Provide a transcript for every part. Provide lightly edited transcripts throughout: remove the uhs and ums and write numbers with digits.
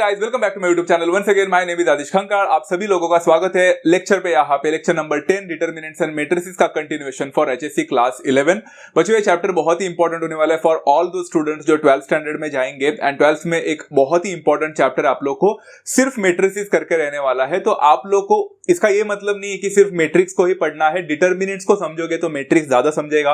Guys, welcome back to my YouTube channel. Once again my name is Aadish Khankar. आप सभी लोगों का स्वागत है लेक्चर पे। यहाँ पे lecture number 10 determinants and matrices का कंटिन्यूएशन फॉर एचएससी क्लास 11। बच्चों, ये चैप्टर बहुत ही इंपॉर्टेंट होने वाला है फॉर ऑल दो स्टूडेंट्स जो 12th स्टैंडर्ड में जाएंगे। एंड 12th में एक बहुत ही इंपॉर्टेंट चैप्टर आप लोग को सिर्फ मैट्रिसेस करके रहने वाला है। तो आप लोग को इसका ये मतलब नहीं है कि सिर्फ मैट्रिक्स को ही पढ़ना है। डिटरमिनेंट्स को समझोगे तो मैट्रिक्स ज्यादा समझेगा,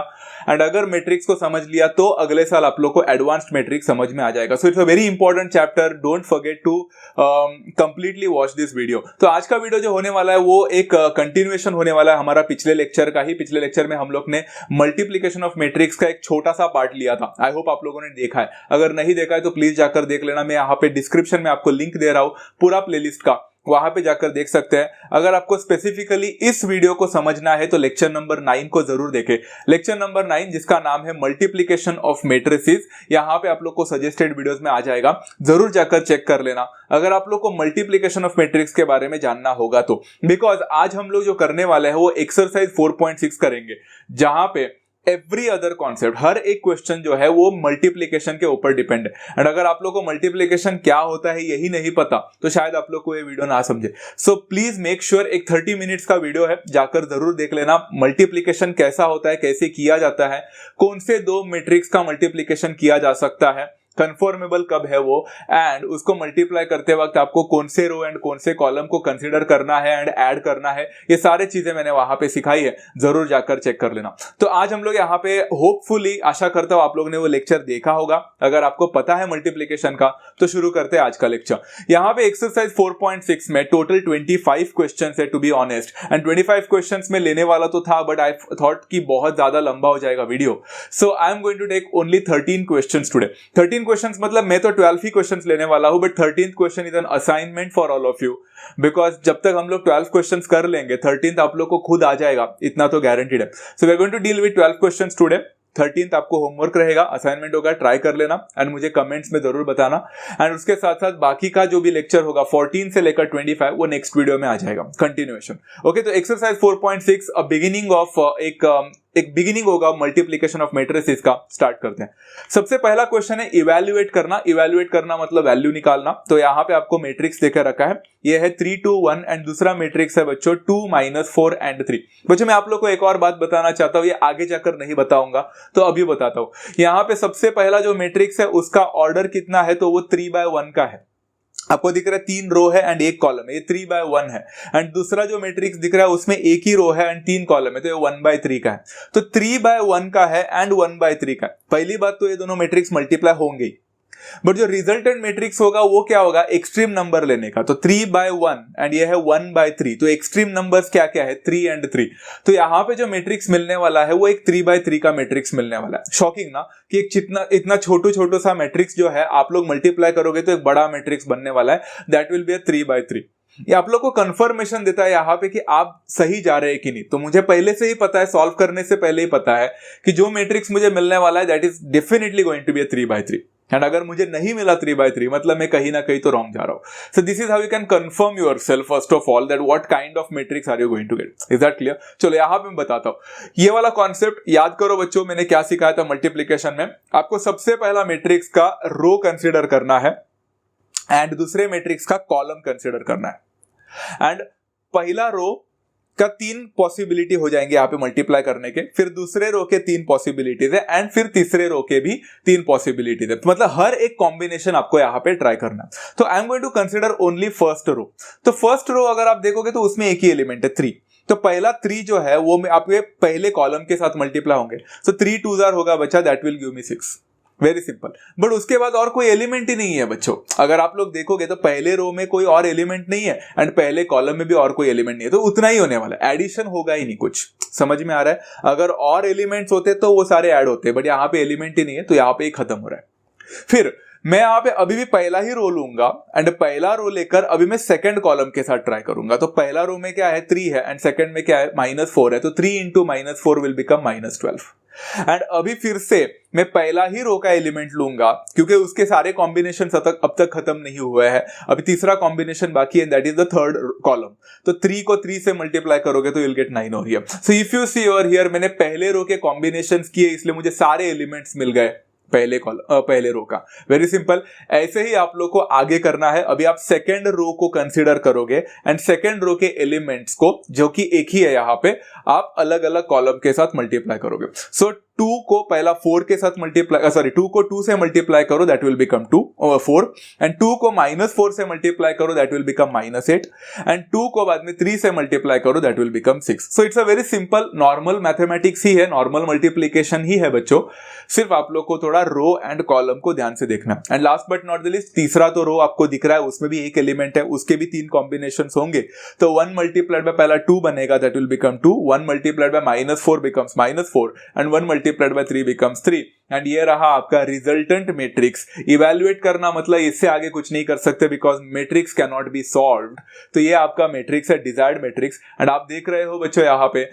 एंड अगर मैट्रिक्स को समझ लिया तो अगले साल आप लोग को एडवांस्ड मैट्रिक्स समझ में आ जाएगा। So it's a very important chapter. Don't forget to completely watch this video. तो आज का वीडियो जो होने वाला है वो एक कंटिन्यूएशन होने वाला है हमारा पिछले लेक्चर का ही। पिछले लेक्चर में हम लोग ने मल्टीप्लिकेशन ऑफ मैट्रिक्स का एक छोटा सा पार्ट लिया था। आई होप आप लोगों ने देखा है। अगर नहीं देखा है तो प्लीज जाकर देख लेना। मैं यहाँ पे डिस्क्रिप्शन में आपको लिंक दे रहा हूं पूरा प्लेलिस्ट का, वहां पे जाकर देख सकते हैं। अगर आपको स्पेसिफिकली इस वीडियो को समझना है तो लेक्चर नंबर 9 को जरूर देखें। लेक्चर नंबर 9 जिसका नाम है मल्टीप्लिकेशन ऑफ मैट्रिसेस, यहां पे आप लोग को सजेस्टेड वीडियोस में आ जाएगा, जरूर जाकर चेक कर लेना अगर आप लोग को मल्टीप्लिकेशन ऑफ मैट्रिक्स के बारे में जानना होगा तो। बिकॉज आज हम लोग जो करने वाले हैं वो एक्सरसाइज 4.6 करेंगे, जहां पे एवरी अदर कॉन्सेप्ट, हर एक क्वेश्चन जो है वो मल्टीप्लिकेशन के ऊपर डिपेंड है। एंड अगर आप लोग को मल्टीप्लिकेशन क्या होता है यही नहीं पता तो शायद आप लोग को ये वीडियो ना समझे। सो प्लीज मेक श्योर, एक 30 मिनट्स का वीडियो है, जाकर जरूर देख लेना। मल्टीप्लिकेशन कैसा होता है, कैसे किया जाता है, कौन से दो मैट्रिक्स का मल्टीप्लिकेशन किया जा सकता है, कन्फर्मेबल कब है वो, एंड उसको मल्टीप्लाई करते वक्त आपको कौन से रो एंड कौन से कॉलम को कंसीडर करना है एंड ऐड करना है, ये सारे चीजें मैंने वहां पे सिखाई है, जरूर जाकर चेक कर लेना। तो आज हम लोग यहाँ पे होपफुली, आशा करता हूं आप लोगों ने वो लेक्चर देखा होगा। अगर आपको पता है मल्टीप्लिकेशन का तो शुरू करते हैं आज का लेक्चर। यहाँ पे एक्सरसाइज 4.6 में टोटल 25 क्वेश्चन है to be honest, and 25 question में लेने वाला तो था बट आई थॉट कि बहुत ज्यादा लंबा हो जाएगा video. So I am going to take only 13 question today. 13 questions मतलब मैं तो 12 ही क्वेश्चंस लेने वाला हूं, but 13th question is an assignment for all of you. Because जब तक हम लोग 12 क्वेश्चंस कर लेंगे 13th आप लोग को खुद आ जाएगा, इतना तो गारंटीड है। So we are going to deal with 12 questions today. 13th आपको होमवर्क रहेगा, असाइनमेंट होगा, ट्राई कर लेना एंड मुझे कमेंट्स में जरूर बताना। एंड उसके साथ साथ बाकी का जो भी लेक्चर होगा 14 से लेकर 25 वो नेक्स्ट वीडियो में आ जाएगा, कंटिन्यूएशन। ओके, तो एक्सरसाइज 4.6 बिगिनिंग ऑफ एक बिगिनिंग होगा मल्टीप्लिकेशन ऑफ मैट्रिसेस का। स्टार्ट करते हैं। सबसे पहला क्वेश्चन है इवैल्यूएट करना। इवैल्यूएट करना मतलब वैल्यू निकालना। तो यहाँ पे आपको मैट्रिक्स देकर रखा है, ये है 3 2 1 एंड दूसरा मैट्रिक्स है बच्चों 2 -4 एंड 3। बच्चों मैं आप लोग को एक और बात बताना चाहता हूँ, ये आगे जाकर नहीं बताऊंगा तो अभी बताता हूँ। यहाँ पे सबसे पहला जो मैट्रिक्स है उसका ऑर्डर कितना है, तो वो 3/1 का है। आपको दिख रहा है 3 रो है एंड 1 कॉलम है, ये 3/1 है। एंड दूसरा जो मैट्रिक्स दिख रहा है उसमें 1 ही रो है एंड 3 कॉलम है, तो ये 1/3 का है। तो 3/1 का है एंड 1/3 का है। पहली बात तो ये दोनों मैट्रिक्स मल्टीप्लाई होंगे ही, बट जो रिजल्टेंट मैट्रिक्स होगा वो क्या होगा, एक्सट्रीम नंबर लेने का। तो 3/1 एंड ये है 1/3। तो एक्सट्रीम नंबर्स क्या क्या है, 3 एंड 3। तो यहाँ पे जो मैट्रिक्स मिलने वाला है वो एक 3/3 का मैट्रिक्स मिलने वाला है। शॉकिंग ना कि एक इतना छोटू सा मैट्रिक्स जो है आप लोग मल्टीप्लाई करोगे तो एक बड़ा मैट्रिक्स बनने वाला है, दैट विल बी अ 3/3। ये आप लोग को कंफर्मेशन देता है यहाँ पे कि आप सही जा रहे हैं कि नहीं। तो मुझे पहले से ही पता है, सॉल्व करने से पहले ही पता है कि जो मैट्रिक्स मुझे मिलने वाला है that is definitely going to be a 3/3। And अगर मुझे नहीं मिला 3/3 मतलब मैं कहीं ना कहीं तो रॉन्ग जा रहा हूं। So this is how you can confirm yourself first of all that what kind of matrix are you going to get. Is that clear? चलो यहां पे मैं बताता हूं। ये वाला कॉन्सेप्ट याद करो बच्चों, मैंने क्या सिखाया था मल्टीप्लिकेशन में। आपको सबसे पहला मैट्रिक्स का रो कंसिडर करना है एंड दूसरे मैट्रिक्स का कॉलम कंसिडर करना है। एंड पहला रो का 3 पॉसिबिलिटी हो जाएंगे यहाँ पे मल्टीप्लाई करने के, फिर दूसरे रो के 3 पॉसिबिलिटीज है एंड फिर तीसरे रो के भी 3 पॉसिबिलिटीज है। तो मतलब हर एक कॉम्बिनेशन आपको यहाँ पे ट्राई करना है। तो I am going to consider only first row. तो फर्स्ट रो अगर आप देखोगे तो उसमें एक ही एलिमेंट है 3। तो पहला 3 जो है वो आपके पहले कॉलम के साथ मल्टीप्लाई होंगे। सो 3 2s होगा बच्चा, that will give me 6। Very simple. But उसके बाद और कोई एलिमेंट ही नहीं है बच्चों। अगर आप लोग देखोगे तो पहले रो में कोई और एलिमेंट नहीं है एंड पहले कॉलम में भी और कोई एलिमेंट नहीं है, तो उतना ही होने वाला है, एडिशन होगा ही नहीं कुछ। समझ में आ रहा है? अगर और एलिमेंट्स होते तो वो सारे ऐड होते, बट यहाँ पे एलिमेंट ही नहीं है तो यहाँ पे ही खत्म हो रहा है। फिर मैं यहाँ पे अभी भी पहला ही रो लूंगा एंड पहला रो लेकर अभी मैं सेकंड कॉलम के साथ ट्राई करूंगा। तो पहला रो में क्या है, 3 है एंड सेकंड में क्या है, -4 है। तो 3 × -4 विल बिकम -12। एंड अभी फिर से मैं पहला ही रो का एलिमेंट लूंगा क्योंकि उसके सारे कॉम्बिनेशन अब तक खत्म नहीं हुए हैं। अभी तीसरा कॉम्बिनेशन बाकी है, that is the third column. तो 3 को 3 से मल्टीप्लाई करोगे तो you'll get 9 over here. So if you see over here, मैंने पहले रो के कॉम्बिनेशंस किए इसलिए मुझे सारे एलिमेंट्स मिल गए। पहले रो का। Very simple. ऐसे ही आप लोग को आगे करना है। अभी आप सेकेंड रो को कंसीडर करोगे एंड सेकेंड रो के एलिमेंट्स को, जो कि एक ही है यहाँ पे, आप अलग अलग कॉलम के साथ मल्टीप्लाई करोगे। सो 2 को पहला 4 के साथ मल्टीप्लाई, 2 को 2 से मल्टीप्लाई करो, दैट विल बिकम 4, एंड 2 को -4 से मल्टीप्लाई करो, दैट विल बिकम -8, एंड 2 को बाद में 3 से मल्टीप्लाई करो, that will become 6। So it's a very simple normal mathematics ही है, नॉर्मल मल्टीप्लीकेशन ही है बच्चों। सिर्फ आप लोग को थोड़ा रो एंड कॉलम को ध्यान से देखना है। And last but not the least, तीसरा तो रो आपको दिख रहा है, उसमें भी एक एलिमेंट है, उसके भी 3 कॉम्बिनेशंस होंगे। तो 1 मल्टीप्लाइड बाय पहला 2 बनेगा, that will become 2, 1 multiplied by -4 becomes -4, and 1 multiplied by 3 becomes 3। And ये रहा आपका रिजल्टेंट मैट्रिक्स। इवैल्यूएट करना मतलब इससे आगे कुछ नहीं कर सकते, because matrix can not be solved. तो ये आपका मैट्रिक्स है, डिजायर्ड मैट्रिक्स। एंड आप देख रहे हो बच्चों यहाँ पे,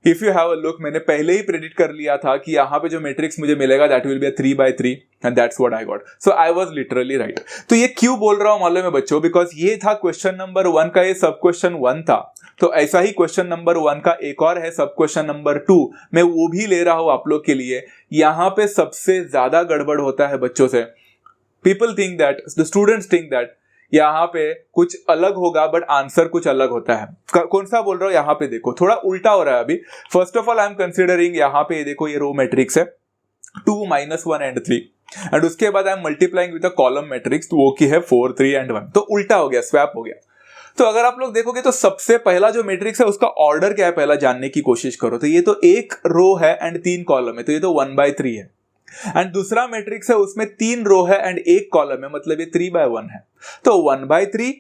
if you have a look, मैंने पहले ही प्रेडिक्ट कर लिया था कि यहाँ पे जो मैट्रिक्स मुझे मिलेगा that will be 3/3, and that's what I got. So I was literally right. तो ये क्यों बोल रहा हूं मालूम है बच्चों, बिकॉज ये था क्वेश्चन नंबर 1 का, ये सब क्वेश्चन 1 था। तो ऐसा ही क्वेश्चन नंबर 1 का एक और है, सब क्वेश्चन नंबर 2, मैं वो भी ले रहा हूं आप लोग के लिए। यहां पे सबसे ज्यादा गड़बड़ होता है बच्चों से। People think that, the students think that यहाँ पे कुछ अलग होगा बट आंसर कुछ अलग होता है। कौन सा बोल रहा हूं, यहाँ पे देखो थोड़ा उल्टा हो रहा है अभी। First of all I am considering, यहाँ पे देखो ये रो मैट्रिक्स है 2, -1 एंड 3, एंड उसके बाद I am multiplying with a column matrix, वो की है 4, 3 एंड 1। तो उल्टा हो गया, स्वैप हो गया। तो अगर आप लोग देखोगे तो सबसे पहला जो मैट्रिक्स है उसका ऑर्डर क्या है पहला जानने की कोशिश करो। तो ये तो एक रो है एंड 3 कॉलम है, तो ये तो 1/3 है। एंड दूसरा मैट्रिक्स है, उसमें 3 रो है एंड 1 कॉलम है, मतलब ये 3/1 है। तो 1/3,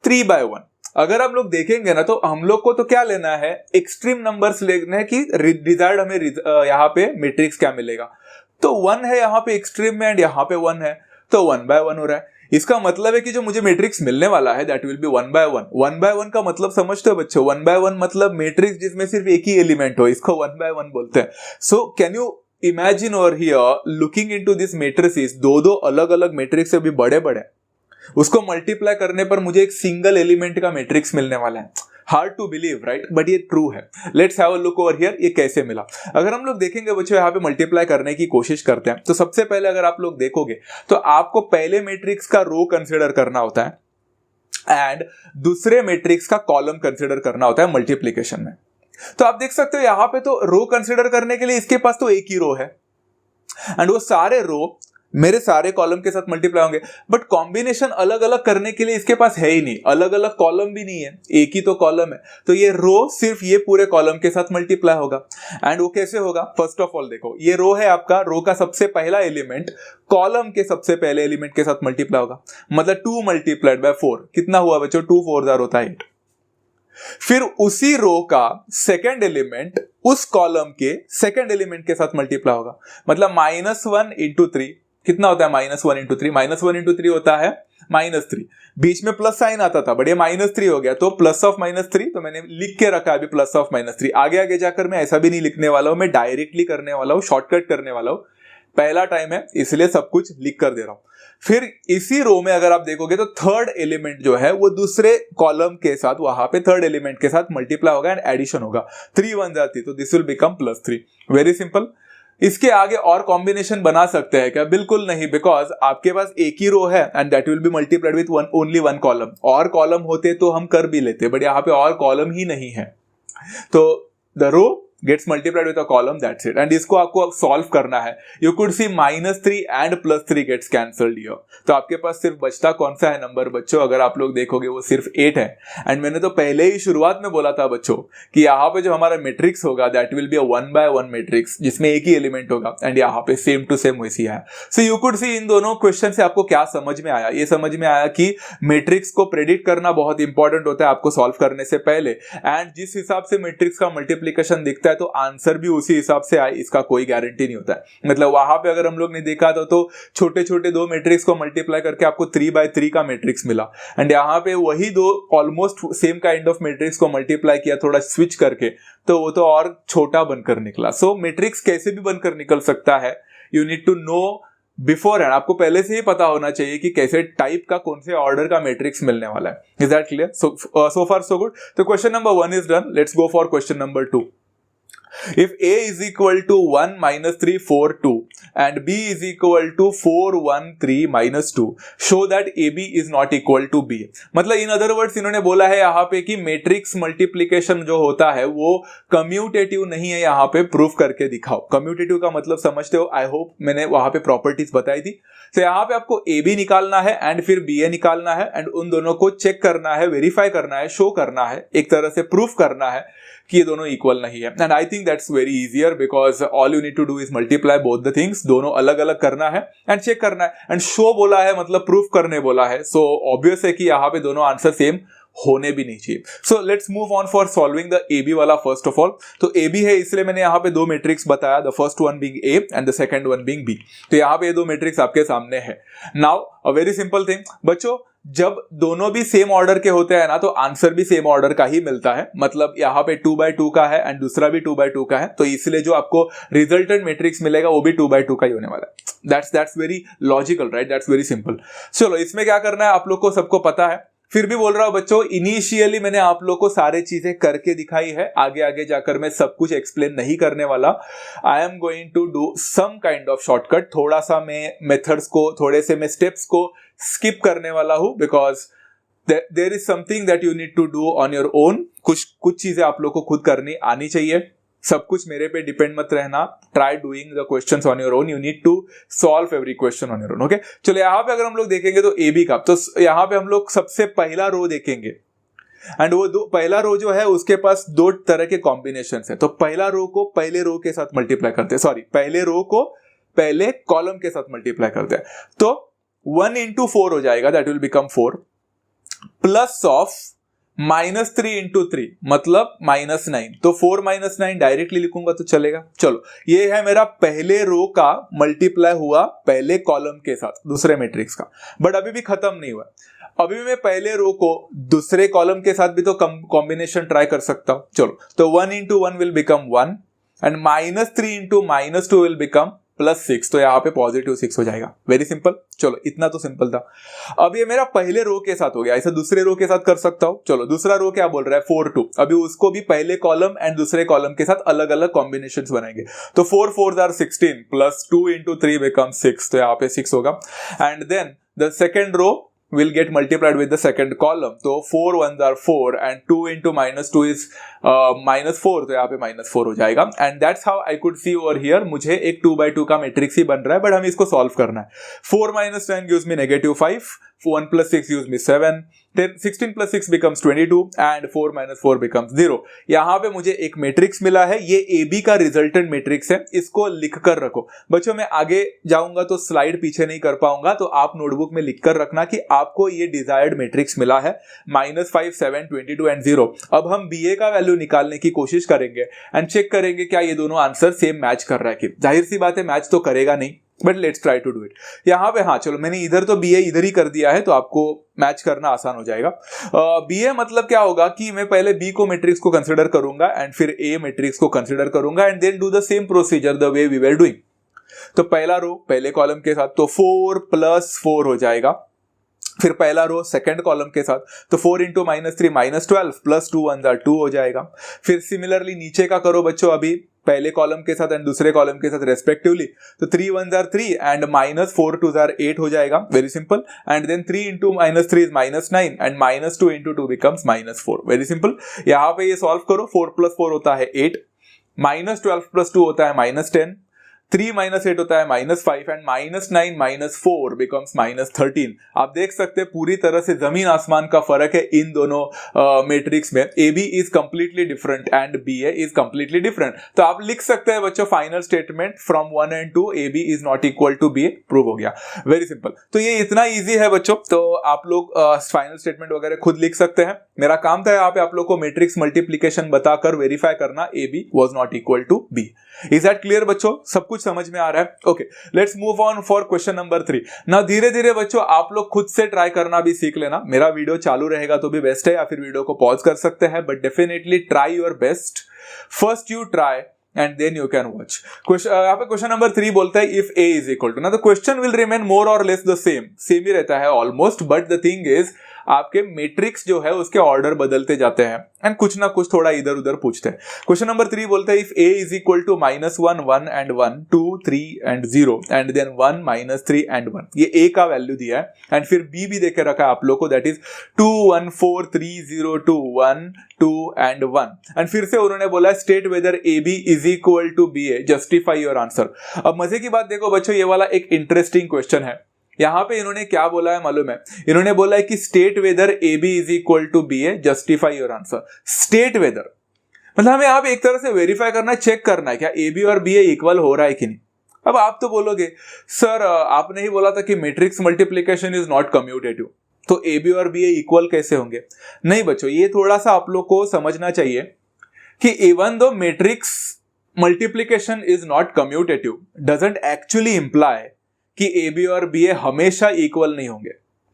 3/1। अगर आप लोग देखेंगे ना, तो हम लोग को तो क्या लेना है, एक्सट्रीम नंबर्स लेना है कि डिजायर्ड हमें यहाँ पे मैट्रिक्स क्या मिलेगा। तो 1 है यहाँ पे एक्सट्रीम में एंड यहाँ पे 1 है, तो 1/1 हो रहा है। इसका मतलब है कि जो मुझे मैट्रिक्स मिलने वाला है दैट विल बी 1/1। 1/1 का मतलब समझते हो बच्चों, 1/1 मतलब मैट्रिक्स जिसमें सिर्फ एक ही एलिमेंट हो, इसको 1/1 बोलते हैं। So can you imagine over here looking into this matrices, दो अलग अलग मैट्रिक्स अभी बड़े बड़े, उसको मल्टीप्लाई करने पर मुझे एक सिंगल एलिमेंट का मैट्रिक्स मिलने वाला है। Hard to believe right, but ये ट्रू है। Let's have a look over here, ये कैसे मिला। अगर हम लोग देखेंगे बच्चों, यहाँ पे मल्टीप्लाई करने की कोशिश करते हैं, तो सबसे पहले अगर आप लोग देखोगे तो आपको पहले मैट्रिक्स का रो कंसिडर करना होता है एंड दूसरे मैट्रिक्स का कॉलम कंसिडर करना होता है मल्टीप्लीकेशन में। तो आप देख सकते हो यहाँ पे तो रो कंसिडर करने के लिए इसके पास तो एक ही रो है एंड वो सारे रो मेरे सारे कॉलम के साथ मल्टीप्लाई होंगे, बट कॉम्बिनेशन अलग अलग करने के लिए इसके पास है ही नहीं, अलग अलग कॉलम भी नहीं है, एक ही तो कॉलम है। तो ये रो सिर्फ ये पूरे कॉलम के साथ मल्टीप्लाई होगा। एंड वो कैसे होगा, फर्स्ट ऑफ ऑल देखो, ये रो है आपका, रो का सबसे पहला एलिमेंट कॉलम के सबसे पहले एलिमेंट के साथ मल्टीप्लाई होगा, मतलब 2 मल्टीप्लाइड बाय 4 कितना हुआ बच्चों, 2 4 होता है 8। फिर उसी रो का सेकेंड एलिमेंट उस कॉलम के सेकेंड एलिमेंट के साथ मल्टीप्लाई होगा, मतलब -1 इंटू 3 कितना होता है, -1 इंटू 3, -1 इंटू 3 होता है -3। बीच में प्लस साइन आता था, बढ़िया -3 हो गया, तो प्लस ऑफ -3, तो मैंने लिख के रखा अभी प्लस ऑफ -3। आगे आगे जाकर मैं ऐसा भी नहीं लिखने वाला हूं, मैं डायरेक्टली करने वाला हूं, शॉर्टकट करने वाला हूं, पहला टाइम है इसलिए सब कुछ लिख कर दे रहा हूं। फिर इसी रो में अगर आप देखोगे तो थर्ड एलिमेंट जो है वो दूसरे कॉलम के साथ वहां पे थर्ड एलिमेंट के साथ मल्टीप्लाई होगा एंड एडिशन होगा, 3 1 3, तो this will become +3। Very simple. इसके आगे और कॉम्बिनेशन बना सकते हैं क्या, बिल्कुल नहीं, बिकॉज आपके पास एक ही रो है and that will be multiplied with only 1 column. और कॉलम होते तो हम कर भी लेते, बट यहाँ पे और कॉलम ही नहीं है, तो the row gets multiplied with a column, that's it। and इसको आपको अब सॉल्व करना है। you could see -3 and +3 gets cancelled here, तो आपके पास सिर्फ बचता कौन सा है नंबर बच्चों, अगर आप लोग देखोगे वो सिर्फ 8 है। एंड मैंने तो पहले ही शुरुआत में बोला था बच्चों कि यहाँ पे जो हमारा मैट्रिक्स होगा that will be a 1/1 matrix, जिसमें एक ही एलिमेंट होगा एंड यहाँ पे सेम टू सेम वैसी है। सो यू कुड सी इन दोनों क्वेश्चन से आपको क्या समझ में आया, ये समझ में आया कि मैट्रिक्स को प्रेडिक्ट करना बहुत इंपॉर्टेंट होता है आपको सॉल्व करने से पहले, एंड जिस हिसाब से मैट्रिक्स का मल्टीप्लीकेशन दिखता है तो आंसर भी उसी हिसाब से आए, इसका कोई गारंटी नहीं होता है। मतलब वहां पे अगर हम लोग ने देखा तो छोटे छोटे 2 मैट्रिक्स को मल्टीप्लाई करके आपको 3/3 का मैट्रिक्स मिला, एंड यहाँ पे वही 2 almost same kind of matrix को मल्टीप्लाई किया थोड़ा स्विच करके, तो वो तो और छोटा बनकर निकला। सो मैट्रिक्स कैसे भी बनकर निकल सकता है, you need to know beforehand, आपको पहले से ही पता होना चाहिए कि कैसे टाइप का कौन से ऑर्डर का मैट्रिक्स मिलने वाला है। Is that clear? So far so good. तो question number 1 is done, let's go for question number 2। If A is equal to 1 minus 3 4 2 and B is equal to 4 1 3 minus 2 show that AB is not equal to B. मतलब in other words इन्होंने बोला है यहाँ पे कि matrix multiplication जो होता है वो कम्यूटेटिव नहीं है, यहाँ पे प्रूफ करके दिखाओ. कम्यूटेटिव का मतलब समझते हो, आई होप मैंने वहां पे प्रॉपर्टीज बताई थी. तो यहाँ पे आपको AB निकालना है एंड फिर BA निकालना है एंड उन दोनों को चेक करना है, वेरीफाई करना है, शो करना है, एक तरह से प्रूफ करना है कि ये दोनों इक्वल नहीं है. And I think that's very easier because all you need to do is multiply both the things. दोनों अलग अलग करना है एंड चेक करना है. एंड शो बोला है मतलब प्रूफ करने बोला है, सो ऑब्वियस है कि यहाँ पे दोनों आंसर सेम होने भी नहीं चाहिए. So let's move on for solving the AB वाला फर्स्ट ऑफ ऑल. तो AB है इसलिए मैंने यहाँ पे दो मैट्रिक्स बताया, the first one being A and the second one being B. तो यहाँ पे ये दो मैट्रिक्स आपके सामने है. नाउ अ वेरी सिंपल थिंग बच्चों, जब दोनों भी सेम ऑर्डर के होते हैं ना तो आंसर भी सेम ऑर्डर का ही मिलता है. मतलब यहाँ पे 2/2 का है एंड दूसरा भी 2/2 का है, तो इसलिए जो आपको रिजल्टेंट मैट्रिक्स मिलेगा वो भी 2/2 का ही होने वाला है. That's very logical, right? That's very simple. चलो इसमें क्या करना है आप लोग को सबको पता है. फिर भी बोल रहा हूं बच्चों, इनिशियली मैंने आप लोग को सारी चीजें करके दिखाई है. आगे आगे जाकर मैं सब कुछ एक्सप्लेन नहीं करने वाला. I am going to do some kind of shortcut. थोड़ा सा मैं मेथड्स को, थोड़े से मैं स्टेप्स को स्किप करने वाला हूं because there is something that you need to do on your own. कुछ चीजें आप लोग को खुद करनी आनी चाहिए. सब कुछ मेरे पे डिपेंड मत रहना. Try doing the questions on your own. You need to solve every question on your own. Okay, चलो यहाँ पे अगर हम लोग देखेंगे तो AB का, तो यहाँ पे हम लोग सबसे पहला रो देखेंगे एंड वो पहला रो जो है उसके पास दो तरह के कॉम्बिनेशन है. तो पहला रो को पहले रो के साथ मल्टीप्लाई करते हैं, सॉरी पहले रो को पहले कॉलम के साथ मल्टीप्लाई करते हैं. तो 1 into 4 हो जाएगा, that will become 4 plus of -3 into 3 मतलब -9. तो 4 - 9 डायरेक्टली लिखूंगा तो चलेगा. चलो ये है मेरा पहले रो का मल्टीप्लाई हुआ पहले कॉलम के साथ दूसरे मैट्रिक्स का. बट अभी भी खत्म नहीं हुआ. अभी भी मैं पहले रो को दूसरे कॉलम के साथ भी तो कॉम्बिनेशन ट्राई कर सकता हूं. चलो तो 1 into 1 will become 1 and -3 into -2 will become +6. तो यहाँ पे +6 हो जाएगा. Very simple. चलो इतना तो सिंपल था. अब ये मेरा पहले रो के साथ हो गया. ऐसा दूसरे रो के साथ कर सकता हूं. चलो दूसरा रो क्या बोल रहा है 4 2. अभी उसको भी पहले कॉलम एंड दूसरे कॉलम के साथ अलग अलग कॉम्बिनेशंस बनाएंगे. तो 4 4s are 16 plus 2 into 3 becomes 6. तो यहाँ पे 6 होगा. And then the second row will get multiplied with the second column. तो 4 1s are 4 and 2 into -2 is -4. तो यहाँ पे -4 हो जाएगा. And that's how I could see over here. मुझे एक 2/2 का मैट्रिक्स ही बन रहा है, बट हमें इसको सॉल्व करना है. 4 - 10 gives me -5. 1 + 6 gives me 7. Then 16 + 6 becomes 22 and 4 - 4 becomes 0. यहाँ पे मुझे एक मैट्रिक्स मिला है. ये AB का रिजल्टेंट मैट्रिक्स है. इसको लिख कर रखो बच्चों. मैं आगे जाऊंगा तो स्लाइड पीछे नहीं कर पाऊंगा, तो आप नोटबुक में लिख कर रखना कि आपको ये डिजायर्ड मैट्रिक्स मिला है -5 7 22 एंड 0. अब हम BA का वैल्यू निकालने की कोशिश करेंगे एंड चेक करेंगे क्या ये दोनों आंसर सेम मैच कर रहा है कि. जाहिर सी बात है मैच तो करेगा नहीं, but let's try to do it. यहाँ पे हाँ चलो मैंने इधर तो BA इधर ही कर दिया है, तो आपको मैच करना आसान हो जाएगा. BA मतलब क्या होगा कि मैं पहले B को मैट्रिक्स को कंसिडर करूंगा एंड फिर A मैट्रिक्स को कंसिडर करूंगा and then do the same procedure the way we were doing. तो पहला रो पहले कॉलम के साथ, तो 4 + 4 हो जाएगा. फिर पहला रो सेकंड कॉलम के साथ, तो 4 into -3 -12 प्लस 2 1s are 2 हो जाएगा. फिर सिमिलरली नीचे का करो बच्चों, अभी पहले कॉलम के साथ एंड दूसरे कॉलम के साथ रेस्पेक्टिवली. तो 3 1s are 3 and -4 2s are 8 हो जाएगा. Very simple. And then 3 into -3 is -9 and -2 into 2 becomes -4. Very simple. यहाँ पे ये सॉल्व करो. 4 + 4 होता है 8, -12 + 2 होता है -10, 3 - 8 होता है -5 एंड -9 - 4 becomes -13. आप देख सकते हैं पूरी तरह से जमीन आसमान का फर्क है इन दोनों मैट्रिक्स में. AB is completely different and BA is completely different. तो आप लिख सकते हैं बच्चों final statement from 1 and 2 AB is not equal to BA. Prove हो गया. Very simple. तो ये इतना ईजी है बच्चों. तो आप लोग फाइनल स्टेटमेंट वगैरह खुद लिख सकते हैं. मेरा काम था यहाँ पे आप लोग को मैट्रिक्स मल्टीप्लीकेशन बताकर वेरीफाई करना AB was not equal to B. Is that clear बच्चों? सब कुछ समझ में आ रहा है? Okay, let's move on for question number 3. ना धीरे धीरे बच्चों आप लोग खुद से ट्राई करना भी सीख लेना. मेरा वीडियो चालू रहेगा तो भी बेस्ट है, या फिर वीडियो को पॉज कर सकते हैं, but definitely try your best. First you try and then you can watch. यहाँ पे क्वेश्चन नंबर 3 बोलता है if A is equal to. Now the question will remain more or less the same ही रहता है almost, but the thing is आपके matrix जो है उसके ऑर्डर बदलते जाते हैं एंड कुछ ना कुछ थोड़ा इधर उधर पूछते हैं। क्वेश्चन नंबर 3 बोलते हैं if a is equal to -1 1 and 1 2 3 and 0 and then 1 -3 and 1, ये a का वैल्यू दिया है एंड फिर b भी देके रखा है आप लोग को, दैट इज 2 1 4 3 0 2 1 2 एंड 1 एंड फिर से उन्होंने बोला state whether ab is equal to ba, justify your answer. अब मजे की बात देखो बच्चों, ये वाला एक इंटरेस्टिंग क्वेश्चन है। यहां पे इन्होंने क्या बोला है मालूम है, इन्होंने बोला है कि state whether ab is equal to ba, justify your answer. State whether मतलब हमें यहाँ पे एक तरह से वेरीफाई करना है, चेक करना है क्या ab और ba इक्वल हो रहा है कि नहीं। अब आप तो बोलोगे सर आपने ही बोला था कि matrix multiplication is not commutative, तो ab और ba इक्वल कैसे होंगे। नहीं बच्चों, ये थोड़ा सा आप लोग को समझना चाहिए कि even though matrix multiplication is not commutative doesn't actually imply कि ab और ba हमेशा इक्वल नहीं होंगे।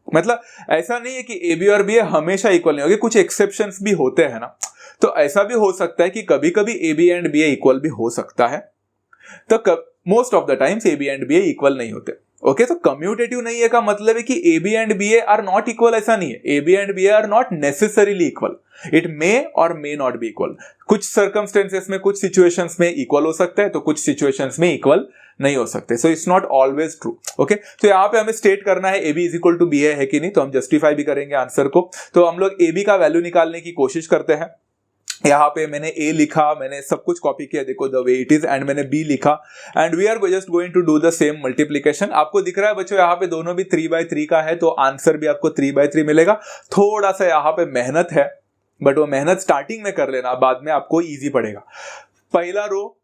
मतलब ऐसा नहीं है कि ab और ba हमेशा इक्वल नहीं होंगे, कुछ एक्सेप्शंस भी होते हैं ना। तो ऐसा भी हो सकता है कि कभी कभी ab एंड ba इक्वल भी हो सकता है, तो most of the times ab and ba equal नहीं होते। ओके तो कम्यूटेटिव नहीं है का मतलब है कि ab and ba are not equal, ऐसा नहीं है। ab and ba are not necessarily equal, it may or may not be equal. कुछ सर्कमस्टेंसेस में, कुछ सिचुएशंस में इक्वल हो सकता है, तो कुछ सिचुएशंस में इक्वल नहीं हो सकते। So it's not always true. Okay तो यहाँ पे हमें स्टेट करना है ab is equal to ba है कि नहीं, तो हम जस्टिफाई भी करेंगे आंसर को। तो हम लोग ab का वैल्यू निकालने की कोशिश करते हैं। यहाँ पे मैंने a लिखा, मैंने सब कुछ कॉपी किया, देखो the way it is, and मैंने b लिखा and we are just going to do the same multiplication. आपको दिख रहा है बच्चों यहाँ पे दोनों भी 3/3 का है, तो आंसर भी आपको 3/3 मिलेगा। थोड़ा सा यहाँ पे मेहनत है, बट वो मेहनत स्टार्टिंग में कर लेना, बाद में आपको इजी पड़ेगा। पहला रो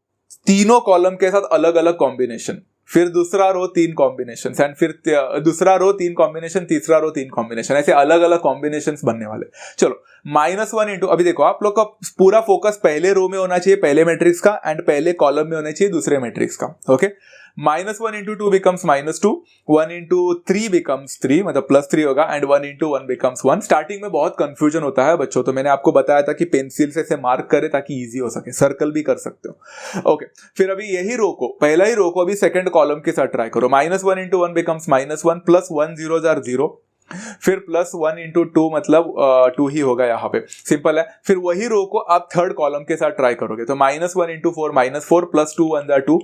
तीनों कॉलम के साथ अलग अलग कॉम्बिनेशन, फिर दूसरा रो 3 कॉम्बिनेशन एंड फिर दूसरा रो 3 कॉम्बिनेशन, तीसरा रो 3 कॉम्बिनेशन, ऐसे अलग अलग कॉम्बिनेशन बनने वाले। चलो -1 इंटू, अभी देखो आप लोग का पूरा फोकस पहले रो में होना चाहिए, पहले मैट्रिक्स का, एंड पहले कॉलम में होना चाहिए दूसरे मैट्रिक्स का। Okay -1 into 2 becomes -2, 1 into 3 becomes 3, मतलब +3 होगा, एंड 1 इंटू 1 बिकम्स 1। स्टार्टिंग में बहुत कंफ्यूजन होता है बच्चों, तो मैंने आपको बताया था कि पेंसिल से मार्क करे ताकि इजी हो सके, सर्कल भी कर सकते हो। ओके फिर अभी यही रो को, पहला ही रो को अभी सेकंड कॉलम के साथ ट्राई करो। -1 इंटू 1 बिकम्स -1, प्लस 1 0 0, फिर +1 इंटू 2 मतलब 2 ही होगा यहाँ पे, सिंपल है। फिर वही रो को आप थर्ड कॉलम के साथ ट्राई करोगे, तो -1 इंटू 4 -4, प्लस 2 1 2,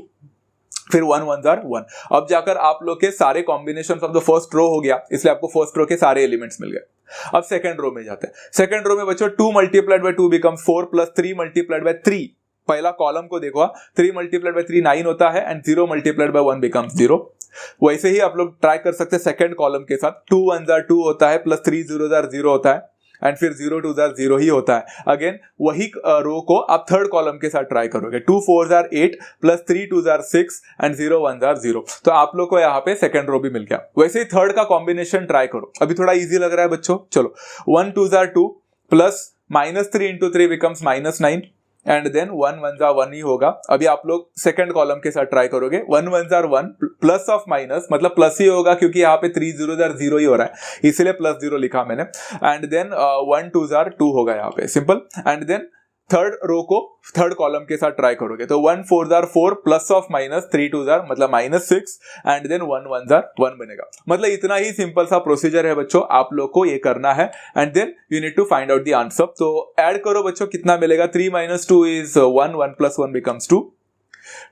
फिर 1 1 1। अब जाकर आप लोग के सारे combination of the first row हो गया, इसलिए आपको फर्स्ट रो के सारे एलिमेंट्स मिल गए। अब सेकंड रो में जाते हैं। सेकंड रो में बच्चों 2 multiplied by 2 becomes 4, plus 3 multiplied by 3, पहला कॉलम को देखो, 3 मल्टीप्लाइड बाय 3 9 होता है, एंड 0 मल्टीप्लाइड बाय 1 बिकम्स 0। वैसे ही आप लोग ट्राई कर सकते हैं सेकंड कॉलम के साथ, 2 1 2 होता है, प्लस 3 0 0 होता है, एंड फिर 0 2 0 ही होता है। अगेन वही रो को आप थर्ड कॉलम के साथ ट्राई करोगे, 2 4 8, प्लस 3 2 6, एंड 0 1 0। तो आप लोग को यहाँ पे सेकंड रो भी मिल गया। वैसे ही थर्ड का कॉम्बिनेशन ट्राई करो, अभी थोड़ा इजी लग रहा है बच्चों। चलो 1 2 2, plus -3 into 3 becomes -9, and then 1 1 1 ही होगा। अभी आप लोग सेकंड कॉलम के साथ ट्राई करोगे, 1 1 1, प्लस ऑफ माइनस मतलब प्लस ही होगा, क्योंकि यहाँ पे 3 0 0 ही हो रहा है, इसीलिए +0 लिखा मैंने, एंड देन 1 2 2 होगा यहाँ पे, simple. And then third row को थर्ड कॉलम के साथ ट्राई करोगे, तो 1 4 4, प्लस ऑफ माइनस 3 2 मतलब -6, एंड देन 1 1 1 बनेगा। मतलब इतना ही सिंपल सा प्रोसीजर है बच्चों, आप लोग को ये करना है, and then you need to find out the answer. तो ऐड करो बच्चों, कितना मिलेगा, 3 - 2 इज 1, 1 + 1 बिकम्स 2,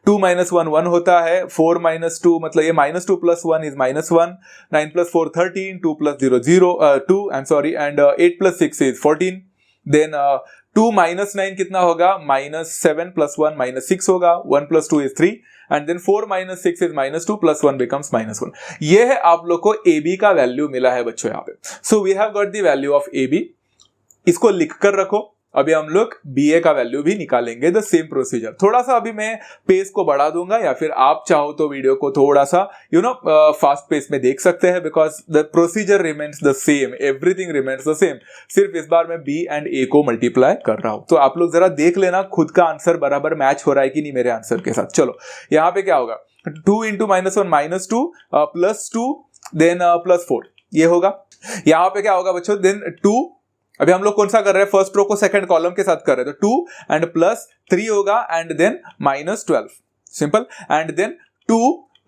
2 - 1 1 होता है, 4 - 2 मतलब ये -2 + 1 is -1, 9 + 4 13, 2 + 0 0 2, I am sorry, and 8 + 6 is 14। Then 2 - 9 कितना होगा, -7 + 1 -6 होगा, 1 + 2 is 3, and then 4 - 6 is -2, plus 1 becomes -1। ये है आप लोग को AB का वैल्यू मिला है बच्चों यहाँ पे। So we have got the value of AB, इसको लिख कर रखो। अभी हम लोग BA का वैल्यू भी निकालेंगे, द सेम प्रोसीजर। थोड़ा सा अभी मैं पेस को बढ़ा दूंगा, या फिर आप चाहो तो वीडियो को थोड़ा सा फास्ट पेस में देख सकते हैं, because the procedure remains the same, everything remains the same. सिर्फ इस बार मैं B एंड A को मल्टीप्लाई कर रहा हूं, तो आप लोग जरा देख लेना खुद का आंसर बराबर मैच हो रहा है कि नहीं मेरे आंसर के साथ। चलो यहाँ पे क्या होगा, 2 इंटू -1 -2, प्लस 2, देन प्लस 4, ये होगा। यहाँ पे क्या होगा बच्चों, देन 2, अभी हम लोग कौन सा कर रहे हैं, फर्स्ट रो को सेकंड कॉलम के साथ कर रहे हैं, तो 2 एंड प्लस 3 होगा, and then -12, simple. And then 2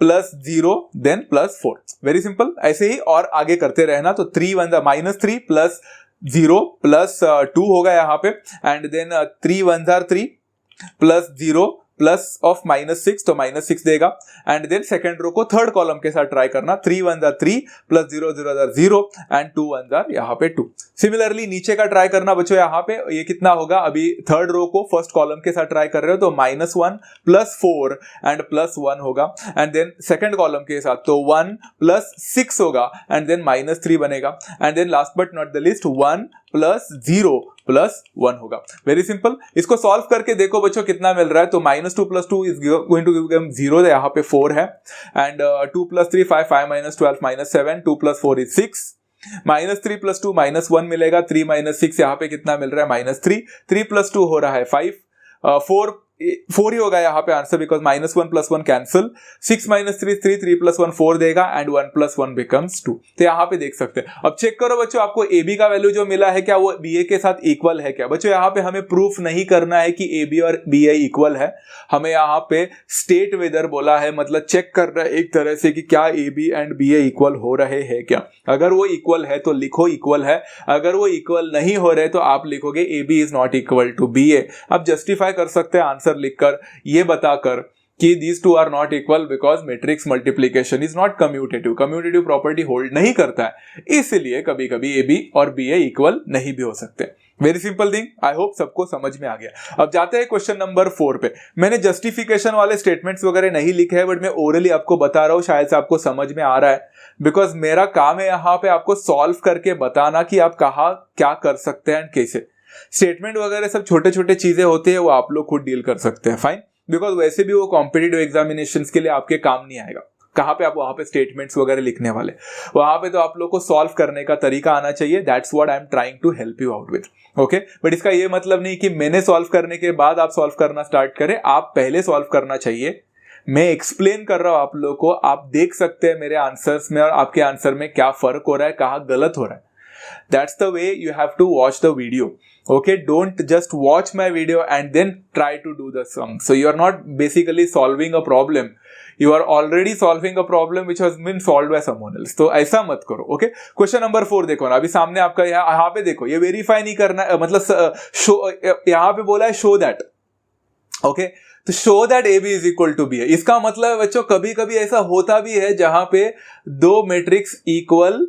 plus 0 then plus 4, very simple. ऐसे ही और आगे करते रहना। तो 3 1 -3 प्लस 0 प्लस 2 होगा यहाँ पे, and then 3 1 3 plus 0 plus of -6, तो -6 देगा। एंड देन सेकंड रो को थर्ड कॉलम के साथ ट्राई करना, 3 1 3 प्लस 0 0 0 एंड 2 1 यहाँ पे 2। सिमिलरली नीचे का ट्राई करना बच्चों, यहाँ पे ये कितना होगा, अभी थर्ड रो को फर्स्ट कॉलम के साथ ट्राई कर रहे हो तो -1 प्लस 4 एंड प्लस 1 होगा। एंड देन सेकंड कॉलम के साथ तो 1 प्लस 6 होगा एंड देन -3 बनेगा। And then last but not the least 1 plus 0 plus 1 होगा। Very simple. इसको सॉल्व करके देखो बच्चों कितना मिल रहा है। तो -2 plus 2 is going to give 0, यहाँ पे 4 है। And 2 plus 3 5 5 -12 -7, 2 plus 4 is 6, -3 plus 2 -1 मिलेगा, 3 -6 यहाँ पे कितना मिल रहा है -3, 3 प्लस 2 हो रहा है 5, 4 ही होगा यहाँ पे answer, because -1 plus 1 cancel, 6 -3 3, 3 plus 1 4 देगा एंड 1 प्लस 1 बिकम्स 2। तो यहाँ पे देख सकते हैं। अब चेक करो बच्चों, आपको ए बी का वैल्यू जो मिला है क्या वो बी ए के साथ इक्वल है क्या। बच्चों यहाँ पे हमें प्रूफ नहीं करना है कि ए बी और बी ए इक्वल है, हमें यहाँ पे स्टेट वेदर बोला है, मतलब चेक करना है एक तरह से कि क्या A B and B A equal हो रहे हैं क्या। अगर वो इक्वल है तो लिखो इक्वल है, अगर वो इक्वल नहीं हो रहे तो आप लिखोगे A B is not equal to B A. आप जस्टिफाई कर सकते हैं आंसर लिखकर, ये बताकर कि these two are not equal because matrix multiplication is not commutative, commutative property hold नहीं करता है, इसलिए कभी कभी ए बी और बी ए इक्वल नहीं भी हो सकते। Very simple thing, I hope सबको समझ में आ गया। अब जाते हैं क्वेश्चन नंबर 4 पे। मैंने जस्टिफिकेशन वाले स्टेटमेंट्स वगैरह नहीं लिखे हैं, बट मैं ओरली आपको बता रहा हूं, शायद से आपको समझ में आ रहा है, बिकॉज मेरा काम है यहाँ पे आपको सॉल्व करके बताना कि आप कहाँ क्या कर सकते हैं एंड कैसे। स्टेटमेंट वगैरह सब छोटे छोटे चीजें होती है, वो आप लोग खुद डील कर सकते हैं, फाइन। बिकॉज वैसे भी वो कॉम्पिटिटिव एग्जामिनेशंस के लिए आपके काम नहीं आएगा। कहाँ पे आप वहां पे स्टेटमेंट्स वगैरह लिखने वाले, वहां पे तो आप लोग को सॉल्व करने का तरीका आना चाहिए। That's what I am trying to help you out with, okay. But इसका ये मतलब नहीं कि मैंने सॉल्व करने के बाद आप सॉल्व करना स्टार्ट करें, आप पहले सॉल्व करना चाहिए। मैं एक्सप्लेन कर रहा हूं आप लोगों को, आप देख सकते हैं मेरे आंसर्स में और आपके आंसर में क्या फर्क हो रहा है, कहाँ गलत हो रहा है। That's the way you have to watch the video. Okay, don't just watch my video and then try to do the sum. So you are not basically solving a problem. You are already solving a problem which has been solved by someone else. तो ऐसा मत करो, okay? Question number 4 देखो ना, अभी सामने आपका यहाँ पे देखो, ये वेरीफाई नहीं करना है, मतलब शो, यहाँ पे बोला है शो दैट, ओके। तो show that A B is equal to B है, इसका मतलब है बच्चों कभी कभी ऐसा होता भी है जहां पे दो मैट्रिक्स इक्वल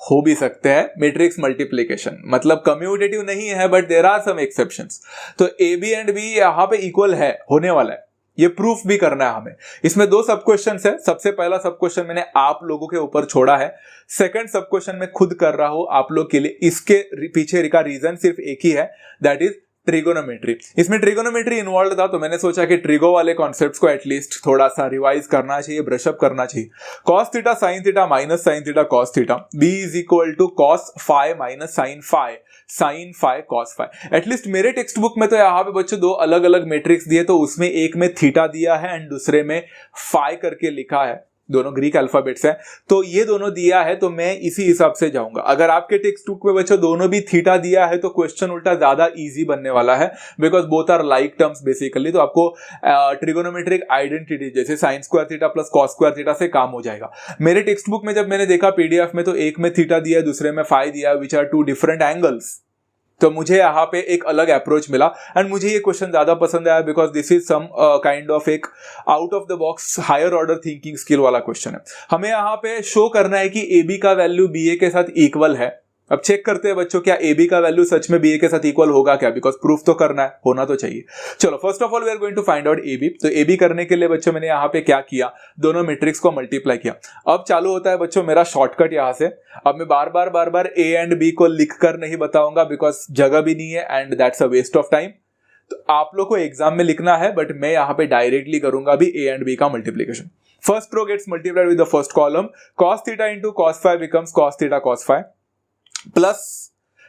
हो भी सकते हैं। मैट्रिक्स मल्टीप्लिकेशन मतलब कम्यूटेटिव नहीं है, but there are some exceptions. तो ए बी एंड बी यहां पे इक्वल है, होने वाला है, ये प्रूफ भी करना है हमें। इसमें 2 सब क्वेश्चन है। सबसे पहला सब क्वेश्चन मैंने आप लोगों के ऊपर छोड़ा है, सेकंड सब क्वेश्चन मैं खुद कर रहा हूं आप लोग के लिए। इसके पीछे का रीजन सिर्फ एक ही है, दैट इज ट्रिगोनोमेट्री। इसमें ट्रिगोनोमेट्री इन्वॉल्व था, तो मैंने सोचा कि ट्रिगो वाले कॉन्सेप्ट्स को एटलीस्ट थोड़ा सा रिवाइज करना चाहिए, ब्रशअप करना चाहिए। Cos theta sine theta minus sine theta cos theta, B is equal to cos phi minus sine phi, sine phi cos phi. At least मेरे टेक्स्ट बुक में तो यहाँ पे बच्चों 2 अलग अलग मैट्रिक्स दिए, तो उसमें एक में थीटा दिया है एंड दूसरे में फाई करके लिखा है, दोनों ग्रीक अल्फाबेट्स हैं। तो ये दोनों दिया है, तो मैं इसी हिसाब से जाऊंगा। अगर आपके टेक्स्ट बुक में बच्चों दोनों भी थीटा दिया है तो क्वेश्चन उल्टा ज्यादा इजी बनने वाला है, because both are like terms basically. तो आपको ट्रिगोनोमेट्रिक आइडेंटिटी जैसे sine square theta plus cos square theta से काम हो जाएगा। मेरे टेक्स्ट बुक में जब मैंने देखा पीडीएफ में, तो एक में थीटा दिया है, दूसरे में फाई दिया, विच आर 2 डिफरेंट एंगल्स। तो मुझे यहाँ पे एक अलग अप्रोच मिला एंड मुझे ये क्वेश्चन ज्यादा पसंद आया, because this is some kind of एक out of the box higher order thinking skill वाला क्वेश्चन है। हमें यहाँ पे शो करना है कि ए बी का वैल्यू बी ए के साथ इक्वल है। अब चेक करते हैं बच्चों, क्या ए बी का वैल्यू सच में बी ए के साथ इक्वल होगा क्या, बिकॉज प्रूफ तो करना है, होना तो चाहिए। चलो first of all we are going to find out A B. तो ए बी करने के लिए बच्चों मैंने यहाँ पे क्या किया, दोनों मैट्रिक्स को मल्टीप्लाई किया। अब चालू होता है बच्चों मेरा शॉर्टकट यहाँ से। अब मैं बार बार ए एंड बी को लिख कर नहीं बताऊंगा, बिकॉज जगह भी नहीं है and that's a waste of time. तो आप लोग को एग्जाम में लिखना है, बट मैं यहाँ पे डायरेक्टली करूंगा अभी ए एंड बी का multiplication. First row gets multiplied with the first column, cos theta into cos phi becomes cos theta cos phi, plus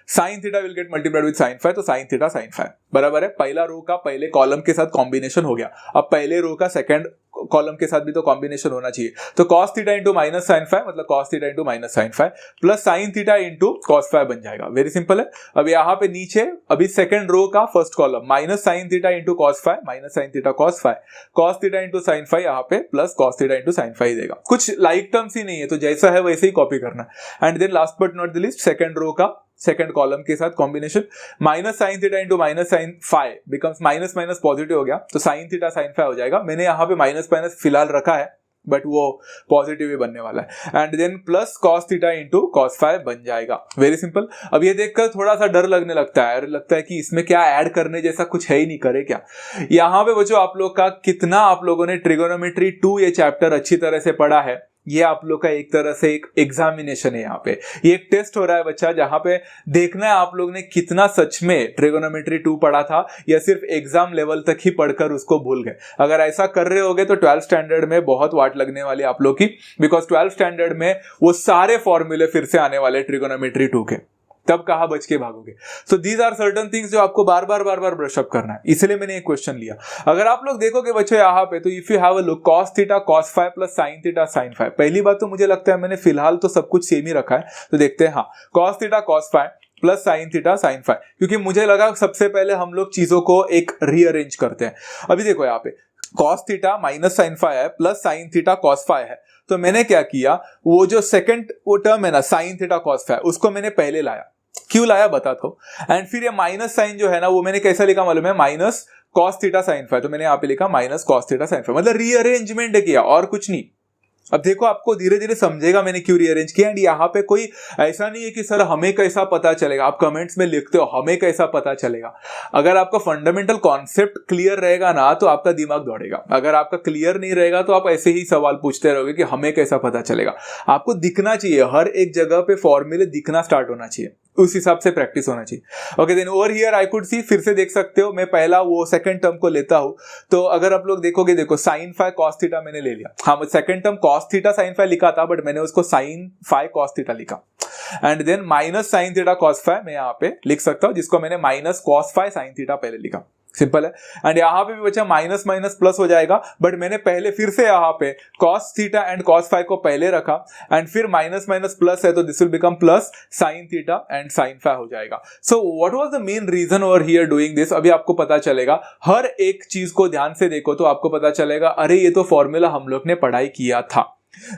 sine theta will get multiplied with sine phi, तो sine theta sine phi बराबर है। पहला रो का पहले column के साथ combination हो गया। अब पहले रो का सेकंड कॉलम के साथ भी तो कॉम्बिनेशन होना चाहिए। तो cos theta into minus sine phi मतलब cos theta into minus sine phi plus sine theta into cos phi बन जाएगा। वेरी सिंपल है। अब यहाँ पे नीचे अभी सेकंड रो का first column minus sine theta into cos five minus sine theta cos phi cos theta into sine five यहाँ पे plus cos theta into sine five देगा। कुछ लाइक टर्म्स ही नहीं है, तो जैसा है वैसे ही कॉपी करना। And then last but not the least second row का सेकंड कॉलम के साथ combination minus sine theta into minus sine phi becomes minus minus positive हो गया, तो साइन थीटा साइन फाइव हो जाएगा। मैंने यहाँ पे माइनस माइनस फिलहाल रखा है बट वो पॉजिटिव ही बनने वाला है। And then plus cos theta into cos phi बन जाएगा। Very simple. अब ये देखकर थोड़ा सा डर लगने लगता है, लगता है कि इसमें क्या ऐड करने जैसा कुछ है ही नहीं, करे क्या। यहाँ पे बच्चों आप लोग का कितना आप लोगों ने ट्रिगोनोमेट्री 2 ये चैप्टर अच्छी तरह से पढ़ा है, ये आप लोग का एक तरह से एक एग्जामिनेशन है। यहाँ पे ये एक टेस्ट हो रहा है बच्चा, जहां पे देखना है आप लोग ने कितना सच में ट्रिगोनोमेट्री 2 पढ़ा था या सिर्फ एग्जाम लेवल तक ही पढ़कर उसको भूल गए। अगर ऐसा कर रहे होगे तो 12th स्टैंडर्ड में बहुत वाट लगने वाली आप लोग की, बिकॉज 12th स्टैंडर्ड में वो सारे फॉर्मूले फिर से आने वाले ट्रिगोनोमेट्री 2 के, तब कहाँ बच के भागोगे। So these are certain things जो आपको बार बार ब्रश अप करना है, इसलिए मैंने एक क्वेश्चन लिया। अगर आप लोग देखोगे बच्चों यहाँ पे, तो if you have a look cos theta cos five plus sin theta sin five, पहली बात तो मुझे लगता है मैंने फिलहाल तो सब कुछ सेम ही रखा है, तो देखते हैं। हाँ, cos theta cos five plus sine theta sine five, क्योंकि मुझे लगा सबसे पहले हम लोग चीजों को एक रीअरेंज करते हैं। अभी देखो यहाँ पे cos theta minus sine five है plus sine theta cos five है, तो मैंने क्या किया, वो जो सेकंड वो टर्म है ना sin थीटा cos फाइव, उसको मैंने पहले लाया। क्यों लाया बताता हूं। एंड फिर ये माइनस साइन जो है ना, वो मैंने कैसा लिखा मालूम है, minus cos theta sine five, तो मैंने यहाँ पे लिखा minus cos theta sine phi, मतलब रीअरेंजमेंट किया और कुछ नहीं। अब देखो आपको धीरे धीरे समझेगा मैंने क्यों रीअरेंज किया। एंड यहाँ पे कोई ऐसा नहीं है कि सर हमें कैसा पता चलेगा, आप कमेंट्स में लिखते हो हमें कैसा पता चलेगा। अगर आपका फंडामेंटल कॉन्सेप्ट क्लियर रहेगा ना, तो आपका दिमाग दौड़ेगा। अगर आपका क्लियर नहीं रहेगा तो आप ऐसे ही सवाल पूछते रहोगे कि हमें कैसा पता चलेगा। आपको दिखना चाहिए, हर एक जगह पे फॉर्मूले दिखना स्टार्ट होना चाहिए, उस हिसाब से प्रैक्टिस होना चाहिए। Okay, then over here I could see, फिर से देख सकते हो, मैं पहला वो सेकंड टर्म को लेता हूं। तो अगर आप लोग देखोगे, देखो साइन फाइव cos थीटा मैंने ले लिया। हाँ, second term cos theta sine phi लिखा था, बट मैंने उसको साइन फाइव cos थीटा लिखा। And then minus sine theta cos phi मैं यहाँ पे लिख सकता हूँ, जिसको मैंने minus cos phi sine theta पहले लिखा। सिंपल है। एंड यहाँ पे भी बचा माइनस माइनस प्लस हो जाएगा, बट मैंने पहले फिर से यहाँ पे cos theta and cos five को पहले रखा, एंड फिर माइनस माइनस प्लस है, तो this will become plus sine theta and sine phi हो जाएगा। So what was the main reason over here doing this, अभी आपको पता चलेगा। हर एक चीज को ध्यान से देखो तो आपको पता चलेगा, अरे ये तो फॉर्मूला हम लोग ने पढ़ाई किया था।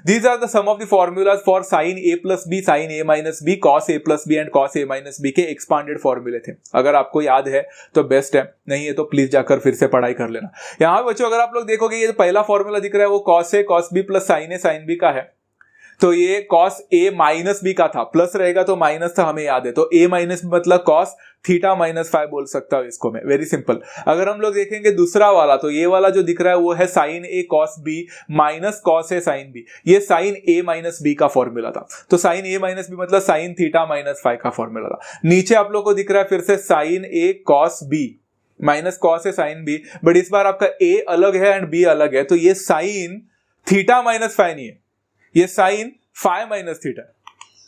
These are the sum of the formulas for sin a plus b, sin a minus b, cos a plus b and cos a minus b के expanded फॉर्मूले थे। अगर आपको याद है तो बेस्ट है, नहीं है तो प्लीज जाकर फिर से पढ़ाई कर लेना। यहाँ बच्चों अगर आप लोग देखोगे, ये पहला फॉर्मूला दिख रहा है वो cos a cos b plus sin a sin b का है। तो ये cos a माइनस b का था, प्लस रहेगा तो माइनस था, हमें याद है। तो a माइनस मतलब cos थीटा माइनस फाइव बोल सकता हूं इसको मैं। Very simple. अगर हम लोग देखेंगे दूसरा वाला, तो ये वाला जो दिख रहा है वो है sine a cos b minus cos a sin b। ये साइन a माइनस b का फॉर्मूला था, तो साइन a माइनस b मतलब साइन थीटा माइनस फाइव का फॉर्मूला था। नीचे आप लोग को दिख रहा है फिर से sine a cos b minus cos a sin b, but इस बार आपका a अलग है एंड b अलग है, तो ये साइन थीटा माइनस फाइव नहीं है, ये साइन फाइव माइनस थीटा।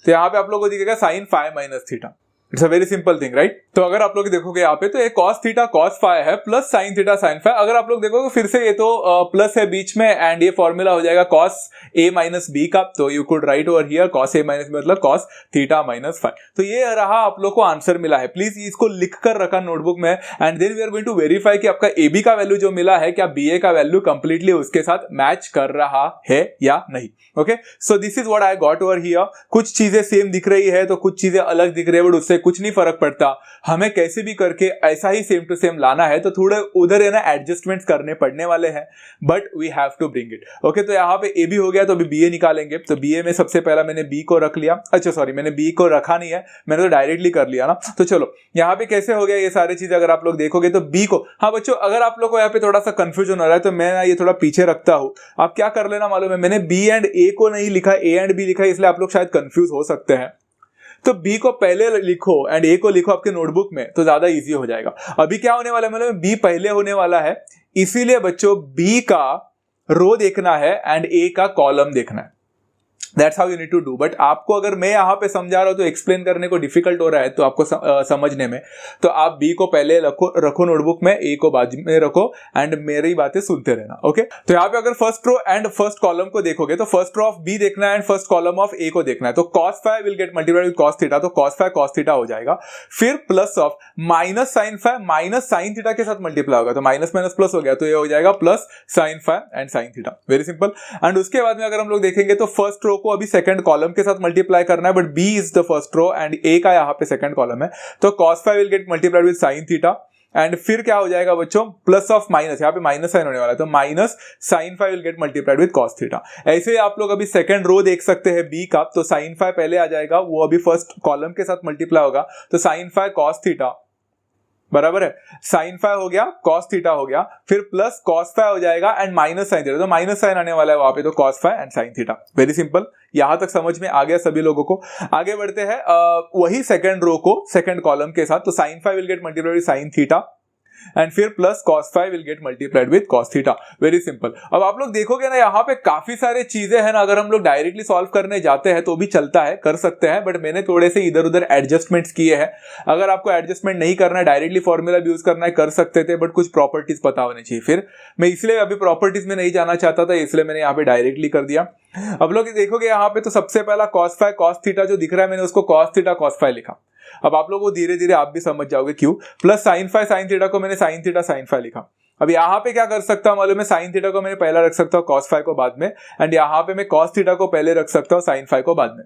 तो यहाँ पे आप लोगों को दिखेगा sine phi minus theta. It's a very simple thing, right. तो अगर आप लोग देखोगे यहाँ पे, तो ये cos थीटा cos फाइव है plus sine theta sine five. अगर आप लोग देखोगे फिर से ये तो प्लस है बीच में, एंड ये फॉर्मूला हो जाएगा cos a माइनस b का। तो you could write over here cos a minus b मतलब cos थीटा माइनस फाइव। तो ये रहा आप लोग को आंसर मिला है। प्लीज इसको लिख कर रखा नोटबुक में, and then we are going to verify कि आपका ए बी का वैल्यू जो मिला है, क्या बी ए का वैल्यू कंप्लीटली उसके साथ मैच कर रहा है या नहीं। Okay, so this is what I got over here. कुछ चीजें सेम दिख रही है तो कुछ चीजें अलग दिख रही है, बट उससे कुछ नहीं फर्क पड़ता। हमें कैसे भी करके ऐसा ही सेम टू सेम लाना है, तो थोड़े उधर है ना एडजस्टमेंट्स करने पड़ने वाले हैं, but we have to bring it. Okay, तो यहाँ पे ए बी हो गया, तो अभी बी ए निकालेंगे। तो बी ए में सबसे पहला मैंने बी को रख लिया। अच्छा सॉरी, मैंने बी को रखा नहीं है, मैंने तो डायरेक्टली कर लिया ना। तो चलो यहाँ पे कैसे हो गया ये सारी चीज, अगर आप लोग देखोगे तो बी को, हाँ बच्चों अगर आप लोग को यहाँ पे थोड़ा सा कंफ्यूजन हो रहा है तो मैं ये थोड़ा पीछे रखता हूँ। आप क्या कर लेना मालूम है, मैंने बी एंड ए को नहीं लिखा, ए एंड बी लिखा है, इसलिए आप लोग शायद कंफ्यूज हो सकते हैं। तो B को पहले लिखो एंड A को लिखो आपके नोटबुक में, तो ज्यादा इजी हो जाएगा। अभी क्या होने वाला है, मतलब B पहले होने वाला है, इसीलिए बच्चों B का रो देखना है एंड A का कॉलम देखना है। That's how you need to do. But आपको अगर मैं यहाँ पे समझा रहा हूँ तो एक्सप्लेन करने को डिफिकल्ट हो रहा है तो आपको समझने में, तो आप बी को पहले रखो नोटबुक में, ए को बाजू में रखो एंड मेरी बातें सुनते रहना। ओके, तो यहाँ पे अगर first row and first column को देखोगे तो फर्स्ट रो ऑफ बी देखना है and first column of A को देखना है। तो cos five will get multiplied with cos theta, तो cos फाइव cos थीटा हो जाएगा। फिर plus of minus sine phi minus sine theta के साथ मल्टीप्लाई होगा, तो माइनस माइनस प्लस हो गया, तो ये हो जाएगा plus sign five and sine theta. Very simple. And उसके बाद में अगर हम लोग देखेंगे तो फर्स्ट रो को अभी सेकंड कॉलम के साथ मल्टीप्लाई करना है, but B is the first row and A का यहाँ पे सेकंड कॉलम है, तो cos five will get multiplied with sin theta and फिर क्या हो जाएगा बच्चों, प्लस ऑफ माइनस, यहाँ पे माइनस साइन होने वाला है, तो minus sin five will get multiplied with cos theta. ऐसे आप लोग अभी सेकंड रो देख सकते हैं बी का, तो sin फाइव पहले आ जाएगा, वो अभी फर्स्ट कॉलम के साथ मल्टीप्लाई होगा, तो sin फाइव cos थीटा बराबर है, sin फाइव हो गया cos थीटा हो गया, फिर प्लस cos फाइव हो जाएगा एंड माइनस साइन थीटा, तो माइनस साइन आने वाला है वहां पे, तो cos five and sin theta. Very simple, यहां तक समझ में आ गया सभी लोगों को। आगे बढ़ते हैं वही सेकंड रो को सेकंड कॉलम के साथ, तो sin five will get multiplied with sin theta and फिर plus cos five will get multiplied with cos theta. Very simple. अब आप लोग देखोगे ना यहाँ पे काफी सारे चीजें हैं ना, अगर हम लोग डायरेक्टली सॉल्व करने जाते हैं तो भी चलता है, कर सकते हैं, बट मैंने थोड़े से इधर उधर एडजस्टमेंट्स किए हैं। अगर आपको एडजस्टमेंट नहीं करना है, डायरेक्टली फॉर्मूला भी यूज करना है, कर सकते थे, बट कुछ प्रॉपर्टीज पता होनी चाहिए। फिर मैं इसलिए अभी प्रॉपर्टीज में नहीं जाना चाहता था, इसलिए मैंने यहाँ पे डायरेक्टली कर दिया। अब लोग देखोगे यहाँ पे तो सबसे पहला cos फाइव cos थीटा जो दिख रहा है, मैंने उसको cos थीटा cos फाइव लिखा। अब आप लोगों को धीरे धीरे आप भी समझ जाओगे क्यों। Plus sin five sin theta को मैंने sin थीटा sin फाइव लिखा। अब यहाँ पे क्या कर सकता हूँ मालूम है, sin थीटा को मैंने पहला रख सकता हूँ, cos फाइव को बाद में, एंड यहाँ पे मैं cos थीटा को पहले रख सकता हूँ, sin फाइव को बाद में।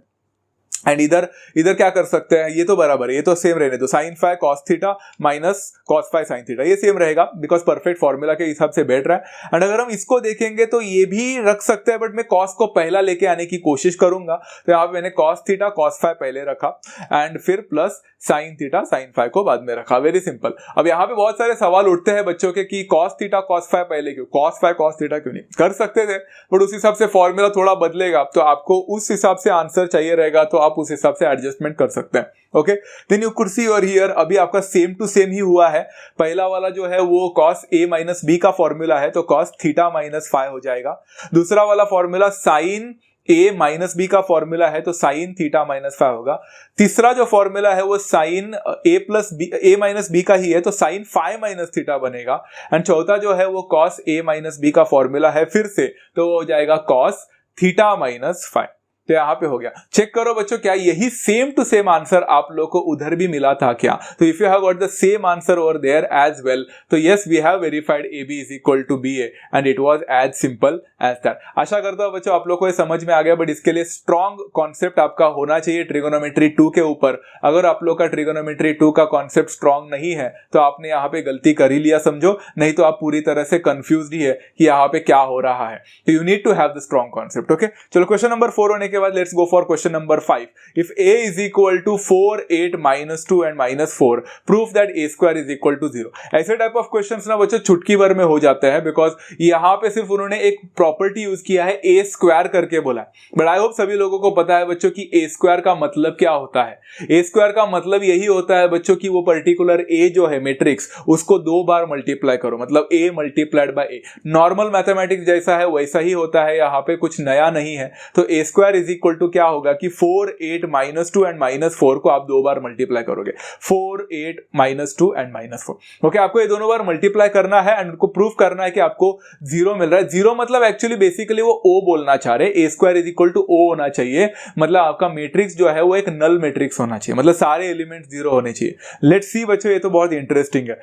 एंड इधर इधर क्या कर सकते हैं, ये तो बराबर है, ये तो सेम रहने दो, sin five cos theta minus cos five sin theta, ये सेम रहेगा बिकॉज परफेक्ट फॉर्मूला के हिसाब से बैठ रहा है। एंड अगर हम इसको देखेंगे तो ये भी रख सकते हैं, बट मैं cos को पहला लेके आने की कोशिश करूंगा, तो यहाँ पे मैंने cos थीटा cos फाइव पहले रखा एंड फिर plus sin theta sin five को बाद में रखा। Very simple. अब यहाँ पे बहुत सारे सवाल उठते हैं बच्चों के कि cos थीटा cos फाइव पहले क्यों, cos फाइव cos थीटा क्यों नहीं, कर सकते थे, बट उस हिसाब से फॉर्मूला थोड़ा बदलेगा, तो आपको उस हिसाब से आंसर चाहिए रहेगा, तो आप उस हिसाब से एडजस्टमेंट कर सकते हैं। Okay, then you could see over here अभी आपका सेम टू सेम ही हुआ है। पहला वाला जो है वो cos a माइनस बी का फॉर्मूला है, तो cos थीटा माइनस फाइव हो जाएगा। दूसरा वाला formula sin a minus B का फॉर्मूला है, तो sin थीटा माइनस फाइव होगा। तीसरा जो फॉर्मूला है वो sin a plus B a minus B का ही है, तो sin फाइव माइनस थीटा बनेगा। एंड चौथा जो है वो cos a माइनस बी का फॉर्मूला है फिर से, तो वो हो जाएगा cos थीटा माइनस फाइव। तो यहाँ पे हो गया। चेक करो बच्चों, क्या यही सेम टू सेम आंसर आप लोग को उधर भी मिला था क्या? तो if you have got the same answer over there as well, तो yes we have verified A B is equal to B A and it was as simple as that. आशा करता हूं बच्चों आप लोग को ये समझ में आ गया, बट इसके लिए स्ट्रॉन्ग कॉन्सेप्ट आपका होना चाहिए ट्रिगोनोमेट्री 2 के ऊपर। अगर आप लोग का ट्रिगोनोमेट्री 2 का कॉन्सेप्ट स्ट्रॉन्ग नहीं है तो आपने यहाँ पे गलती कर ही लिया समझो, नहीं तो आप पूरी तरह से कंफ्यूज ही है कि यहाँ पे क्या हो रहा है। तो you need to have the strong concept. Okay, चलो क्वेश्चन नंबर 4 होने के बाद let's go for question number 5। If a is equal to 4 8 minus 2 and minus 4 prove that a square is equal to 0। ऐसे टाइप ऑफ क्वेश्चंस ना बच्चों चुटकी भर में हो जाते हैं, बिकॉज यहाँ पे सिर्फ उन्होंने एक प्रॉपर्टी यूज किया है a स्क्वायर करके बोला है, बट आई होप सभी लोगों को पता है बच्चों कि a स्क्वायर का मतलब क्या होता है। a स्क्वायर का मतलब यही होता है बच्चों की वो पर्टिकुलर a जो है मैट्रिक्स उसको 2 बार मल्टीप्लाई करो, मतलब a multiplied bye a। Normal mathematics जैसा है वैसा ही होता है, यहाँ पे कुछ नया नहीं है। तो a square is equal to क्या होगा कि 4 8 माइनस 2 एंड माइनस 4 को आप 2 बार मल्टीप्लाई करोगे, 4 8 माइनस 2 एंड माइनस 4। ओके, आपको ये दोनों बार मल्टीप्लाई करना है एंड उनको प्रूफ करना है कि आपको 0 मिल रहा है। 0 मतलब एक्चुअली बेसिकली वो o बोलना चाह रहे, a square is equal to o होना चाहिए, मतलब आपका मैट्रिक्स जो है वो एक नल मैट्रिक्स होना चाहिए, मतलब सारे एलिमेंट्स 0 होने चाहिए। लेट्स सी बच्चों, ये तो बहुत इंटरेस्टिंग है।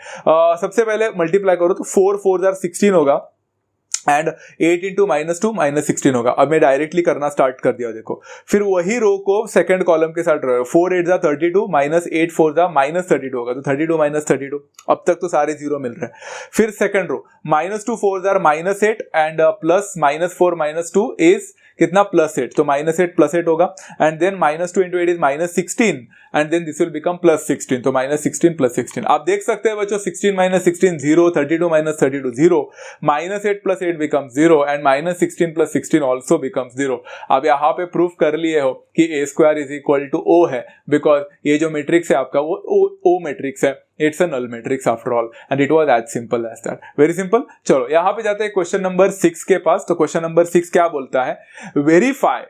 सबसे पहले मल्टीप्लाई करो तो 4 4 16 होगा एंड 8 इंटू माइनस 2 माइनस 16 होगा। अब मैं डायरेक्टली करना स्टार्ट कर दिया, देखो फिर वही रो को सेकंड कॉलम के साथ रहो, 4 8 32 माइनस 8 4 माइनस 32 होगा, तो 32 माइनस 32, अब तक तो सारे 0 मिल रहे हैं। फिर second row minus 2 4 minus 8 and plus minus 4 minus 2 is कितना प्लस 8, तो माइनस 8 प्लस 8 होगा and then minus 2 into 8 is minus 16 and then this will become plus 16, तो माइनस 16 प्लस 16। आप देख सकते हैं बच्चों 16 minus 16 0, 32 minus 32 0, minus 8 plus 8 becomes 0 and minus 16 plus 16 also becomes 0। अब यहाँ पे प्रूफ कर लिए हो कि a square is equal to o है, बिकॉज ये जो मैट्रिक्स है आपका वो o मैट्रिक्स है, it's a null matrix after all and it was as simple as that. Very simple. चलो यहाँ पे जाते हैं क्वेश्चन नंबर 6 के पास। तो क्वेश्चन नंबर 6 क्या बोलता है, verify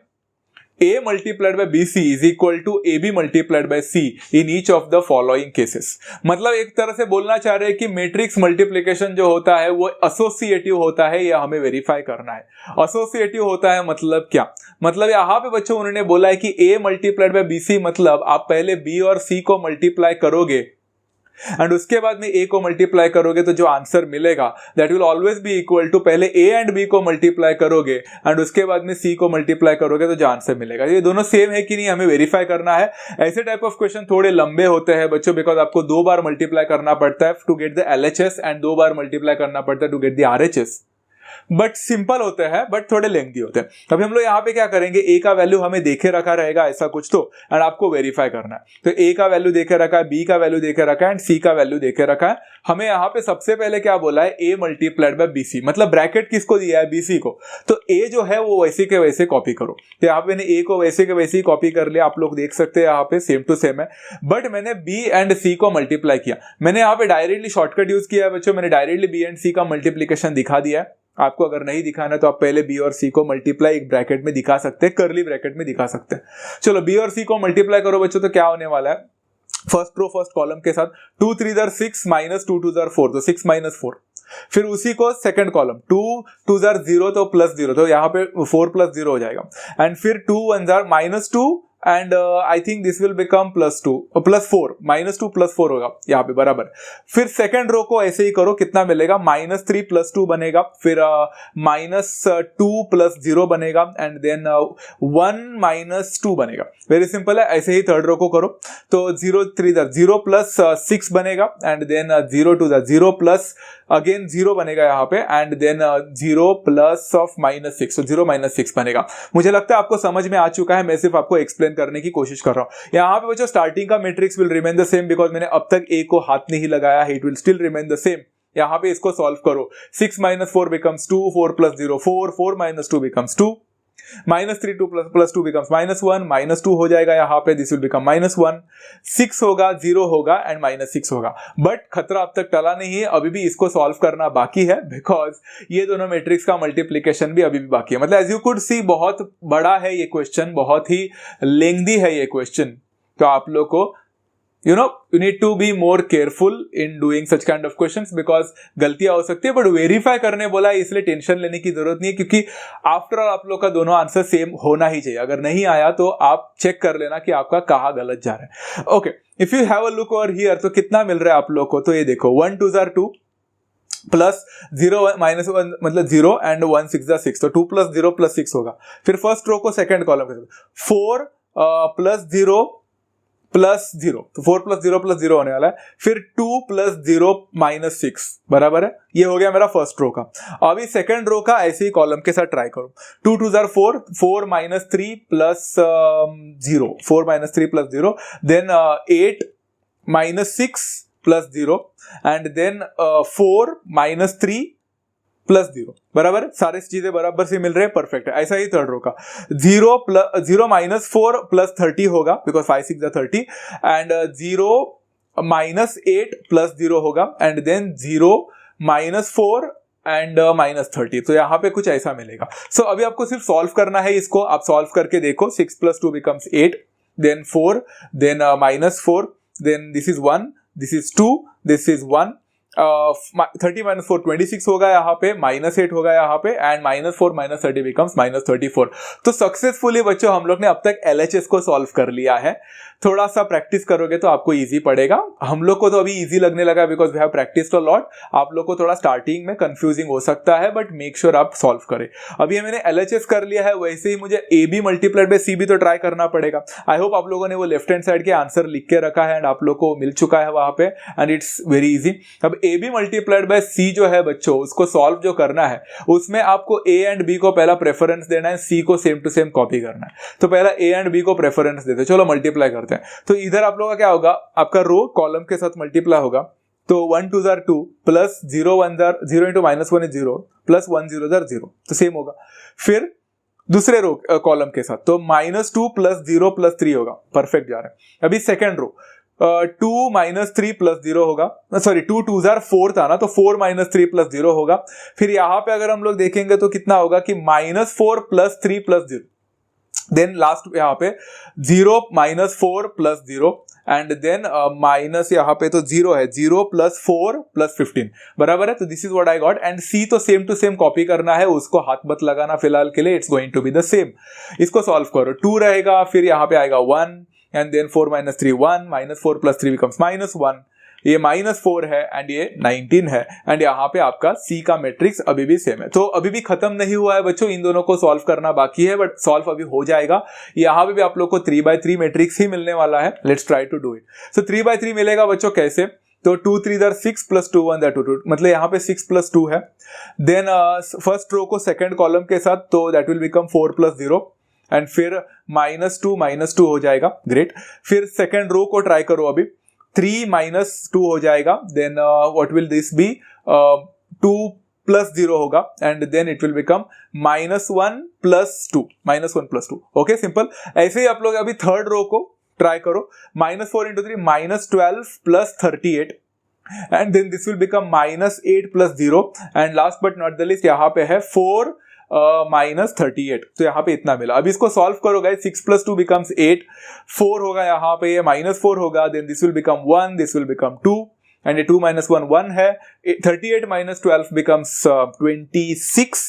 A multiplied by BC is equal to AB multiplied by C in each of the following cases। मतलब एक तरह से बोलना चाह रहे हैं कि मैट्रिक्स मल्टीप्लिकेशन जो होता है वो एसोसिएटिव होता है, या हमें वेरीफाई करना है। एसोसिएटिव होता है मतलब क्या, मतलब यहाँ पे बच्चों उन्होंने बोला है कि A मल्टीप्लाइड बाय BC मतलब आप पहले B और C को मल्टीप्लाई करोगे एंड उसके बाद में A को मल्टीप्लाई करोगे तो जो आंसर मिलेगा that will always be equal to पहले A एंड B को मल्टीप्लाई करोगे एंड उसके बाद में C को मल्टीप्लाई करोगे तो जो आंसर मिलेगा। ये दोनों सेम है कि नहीं हमें वेरीफाई करना है। ऐसे टाइप ऑफ क्वेश्चन थोड़े लंबे होते हैं बच्चों, बिकॉज आपको 2 बार मल्टीप्लाई करना पड़ता है to get the LHS and 2 बार मल्टीप्लाई करना पड़ता है to get the RHS। But simple होते हैं बट थोड़े लेंथी होते हैं। अभी हम लोग यहाँ पे क्या करेंगे, A का वैल्यू हमें देखे रखा रहेगा ऐसा कुछ तो, एंड आपको वेरीफाई करना है। तो A का वैल्यू देखे रखा है, B का वैल्यू देखे रखा है एंड C का वैल्यू देखे रखा है। हमें यहाँ पे सबसे पहले क्या बोला है, A मल्टीप्लाइड बाय BC, मतलब ब्रैकेट किसको दिया है, BC को। तो A जो है वो वैसे के वैसे कॉपी करो। तो यहाँ पे मैंने A को वैसे के वैसे ही कॉपी कर लिया, आप लोग देख सकते हैं यहाँ पे सेम टू सेम है, बट मैंने B एंड C को मल्टीप्लाई किया। मैंने यहाँ पे डायरेक्टली शॉर्टकट यूज किया है बच्चों, मैंने डायरेक्टली B एंड C का मल्टीप्लीकेशन दिखा दिया है। आपको अगर नहीं दिखाना तो आप पहले B और C को मल्टीप्लाई एक ब्रैकेट में दिखा सकते हैं, कर्ली ब्रैकेट में दिखा सकते हैं। चलो B और C को मल्टीप्लाई करो बच्चों, तो क्या होने वाला है, फर्स्ट रो फर्स्ट कॉलम के साथ 2 3 6 माइनस 2 2 4, तो 6 माइनस 4। फिर उसी को सेकंड कॉलम 2 2 0 तो प्लस 0, तो यहाँ पे 4 प्लस 0 हो जाएगा। एंड फिर 2 1 minus 2 and I think this will become plus 2 plus 4, minus 2 plus 4 होगा यहाँ पे बराबर। फिर सेकंड रो को ऐसे ही करो, कितना मिलेगा, माइनस 3 प्लस 2 बनेगा, फिर माइनस 2 प्लस 0 बनेगा एंड देन 1 माइनस 2 बनेगा। वेरी सिंपल है। ऐसे ही थर्ड रो को करो, तो 0 3 0 प्लस 6 बनेगा एंड देन 0 2 0 प्लस अगेन 0 बनेगा यहाँ पे and then 0 plus of minus 6, तो 0 माइनस 6 बनेगा। मुझे लगता है आपको समझ में आ चुका है, मैं सिर्फ आपको एक्सप्लेन करने की कोशिश कर रहा हूं। यहाँ पे बच्चों स्टार्टिंग का matrix will remain the same because मैंने अब तक A को हाथ नहीं लगाया है, it will still remain the same. यहाँ पे इसको सॉल्व करो, 6 minus 4 becomes 2, 4 plus 0 4, 4 minus 2 becomes 2, minus 3 2 plus 2 becomes minus 1, minus 2 हो जाएगा यहाँ पे, दिस विल बिकम माइनस 1, 6 होगा, 0 होगा एंड माइनस 6 होगा। बट खतरा अब तक टला नहीं है, अभी भी इसको सॉल्व करना बाकी है बिकॉज ये दोनों मैट्रिक्स का मल्टीप्लीकेशन भी अभी भी बाकी है। मतलब एज यू कुड सी बहुत बड़ा है ये क्वेश्चन, बहुत ही लेंथी है ये क्वेश्चन। तो आप लोग को you need to be more careful in doing such kind of questions because गलतियां हो सकती है, बट वेरीफाई करने बोला है इसलिए टेंशन लेने की जरूरत नहीं है, क्योंकि आफ्टर ऑल आप लोग का दोनों आंसर सेम होना ही चाहिए। अगर नहीं आया तो आप चेक कर लेना कि आपका कहाँ गलत जा रहा है। Okay, if you have a look over here, तो कितना मिल रहा है आप लोग को, तो ये देखो 1 2 2 प्लस 0 माइनस 1 मतलब 0 एंड 1 6 6, तो 2 प्लस 0 प्लस 6 होगा। फिर फर्स्ट रो को सेकंड कॉलम के साथ 4 प्लस 0 प्लस 0, तो 4 प्लस 0 प्लस 0 होने वाला है। फिर 2 प्लस 0 माइनस 6 बराबर है, ये हो गया मेरा फर्स्ट रो का। अभी सेकंड रो का ऐसे ही कॉलम के साथ ट्राई करो, 2 2 4, 4 minus 3 plus 0, 4 minus 3 plus 0, then 8 minus 6 plus 0 and then 4 minus 3 plus 0 बराबर, सारे चीजें बराबर से मिल रहे हैं, परफेक्ट है। ऐसा ही थर्ड रो का 0 माइनस 4 प्लस 30 होगा बिकॉज 5 6 30 एंड 0 माइनस 8 प्लस 0 होगा and then 0 minus 4 and minus 30, तो यहाँ पे कुछ ऐसा मिलेगा। सो अभी आपको सिर्फ सॉल्व करना है इसको, आप सॉल्व करके देखो, 6 plus 2 becomes 8, then 4, then minus 4, then this is 1, this is 2, this is 1, 30 minus 4 26 होगा यहाँ पे, माइनस 8 होगा यहाँ पे and minus 4 minus 30 becomes minus 34। तो सक्सेसफुली बच्चों हम लोग ने अब तक LHS को सॉल्व कर लिया है। थोड़ा सा प्रैक्टिस करोगे तो आपको इजी पड़ेगा। हम लोग को तो अभी इजी लगने लगा because we have practised a lot. आप लोग को थोड़ा स्टार्टिंग में कंफ्यूजिंग हो सकता है, बट मेक श्योर आप सॉल्व करें। अभी मैंने LHS कर लिया है, वैसे ही मुझे AB मल्टीप्लाइड बाय C भी तो ट्राई करना पड़ेगा। आई होप आप लोगों ने वो लेफ्ट हैंड साइड के आंसर लिख के रखा है एंड आप लोग को मिल चुका है वहां पे, एंड इट्स वेरी इजी। अब AB मल्टीप्लाइड बाय C जो है बच्चों, उसको सॉल्व जो करना है उसमें आपको A एंड B को पहला प्रेफरेंस देना है, C को सेम टू सेम कॉपी करना है। तो पहला A एंड B को प्रेफरेंस देते, चलो मल्टीप्लाई करते हैं। तो इधर आप लोगों का क्या होगा, आपका रो कॉलम के साथ मल्टीप्लाई होगा, तो 1 2 2 plus 0 1 0 into minus 1 is 0 plus 1 0 0, तो सेम होगा। फिर दूसरे रो कॉलम के साथ तो माइनस 2 प्लस 0 प्लस 3 होगा, परफेक्ट जा रहा है। अभी सेकेंड रो 2 माइनस 3 प्लस 0 होगा, सॉरी 2 2 4 था ना, तो 4 माइनस 3 प्लस 0 होगा। फिर यहाँ पे अगर हम लोग देखेंगे तो कितना होगा कि minus 4 plus 3 plus 0, then last यहाँ पे 0 minus 4 plus 0 and then minus यहाँ पे तो 0 है, 0 प्लस 4 प्लस 15 बराबर है। तो this is what I got and C तो सेम टू सेम कॉपी करना है, उसको हाथ मत लगाना फिलहाल के लिए, it's going to be the same. इसको सॉल्व करो, 2 रहेगा, फिर यहाँ पे आएगा 1 and then 4 minus 3 1, minus 4 plus 3 becomes minus 1, ये -4 है एंड ये 19 है एंड यहाँ पे आपका सी का मैट्रिक्स अभी भी सेम है। तो अभी भी खत्म नहीं हुआ है बच्चों, इन दोनों को सॉल्व करना बाकी है, बट सॉल्व अभी हो जाएगा। यहाँ पे भी आप लोग को 3/3 मैट्रिक्स ही मिलने वाला है। Let's try to do it. So 3/3 मिलेगा बच्चों कैसे, तो 2 3 दर 6 प्लस 2 1 दर 2 मतलब यहाँ पे 6 प्लस 2 है। देन फर्स्ट रो को सेकेंड कॉलम के साथ, तो that will become 4 plus 0 and फिर -2 हो जाएगा, ग्रेट। फिर सेकेंड रो को ट्राई करो, अभी 3 माइनस 2 हो जाएगा, then what will this be, 2 plus 0 होगा and then it will become -1 plus 2 okay, simple. ऐसे ही आप लोग अभी थर्ड रो को ट्राई करो, -4 into 3 -12 plus 38 and then this will become -8 plus 0 and last but not the least यहाँ पे है 4 -38, तो यहाँ पे इतना मिला। अब इसको सॉल्व करो गाइस, 6 प्लस 2 बिकम्स 8, 4 होगा यहाँ पे, ये -4 होगा, then this will become 1, this will become 2 and ये 2 - 1 1 है, 38 - 12 बिकम्स 26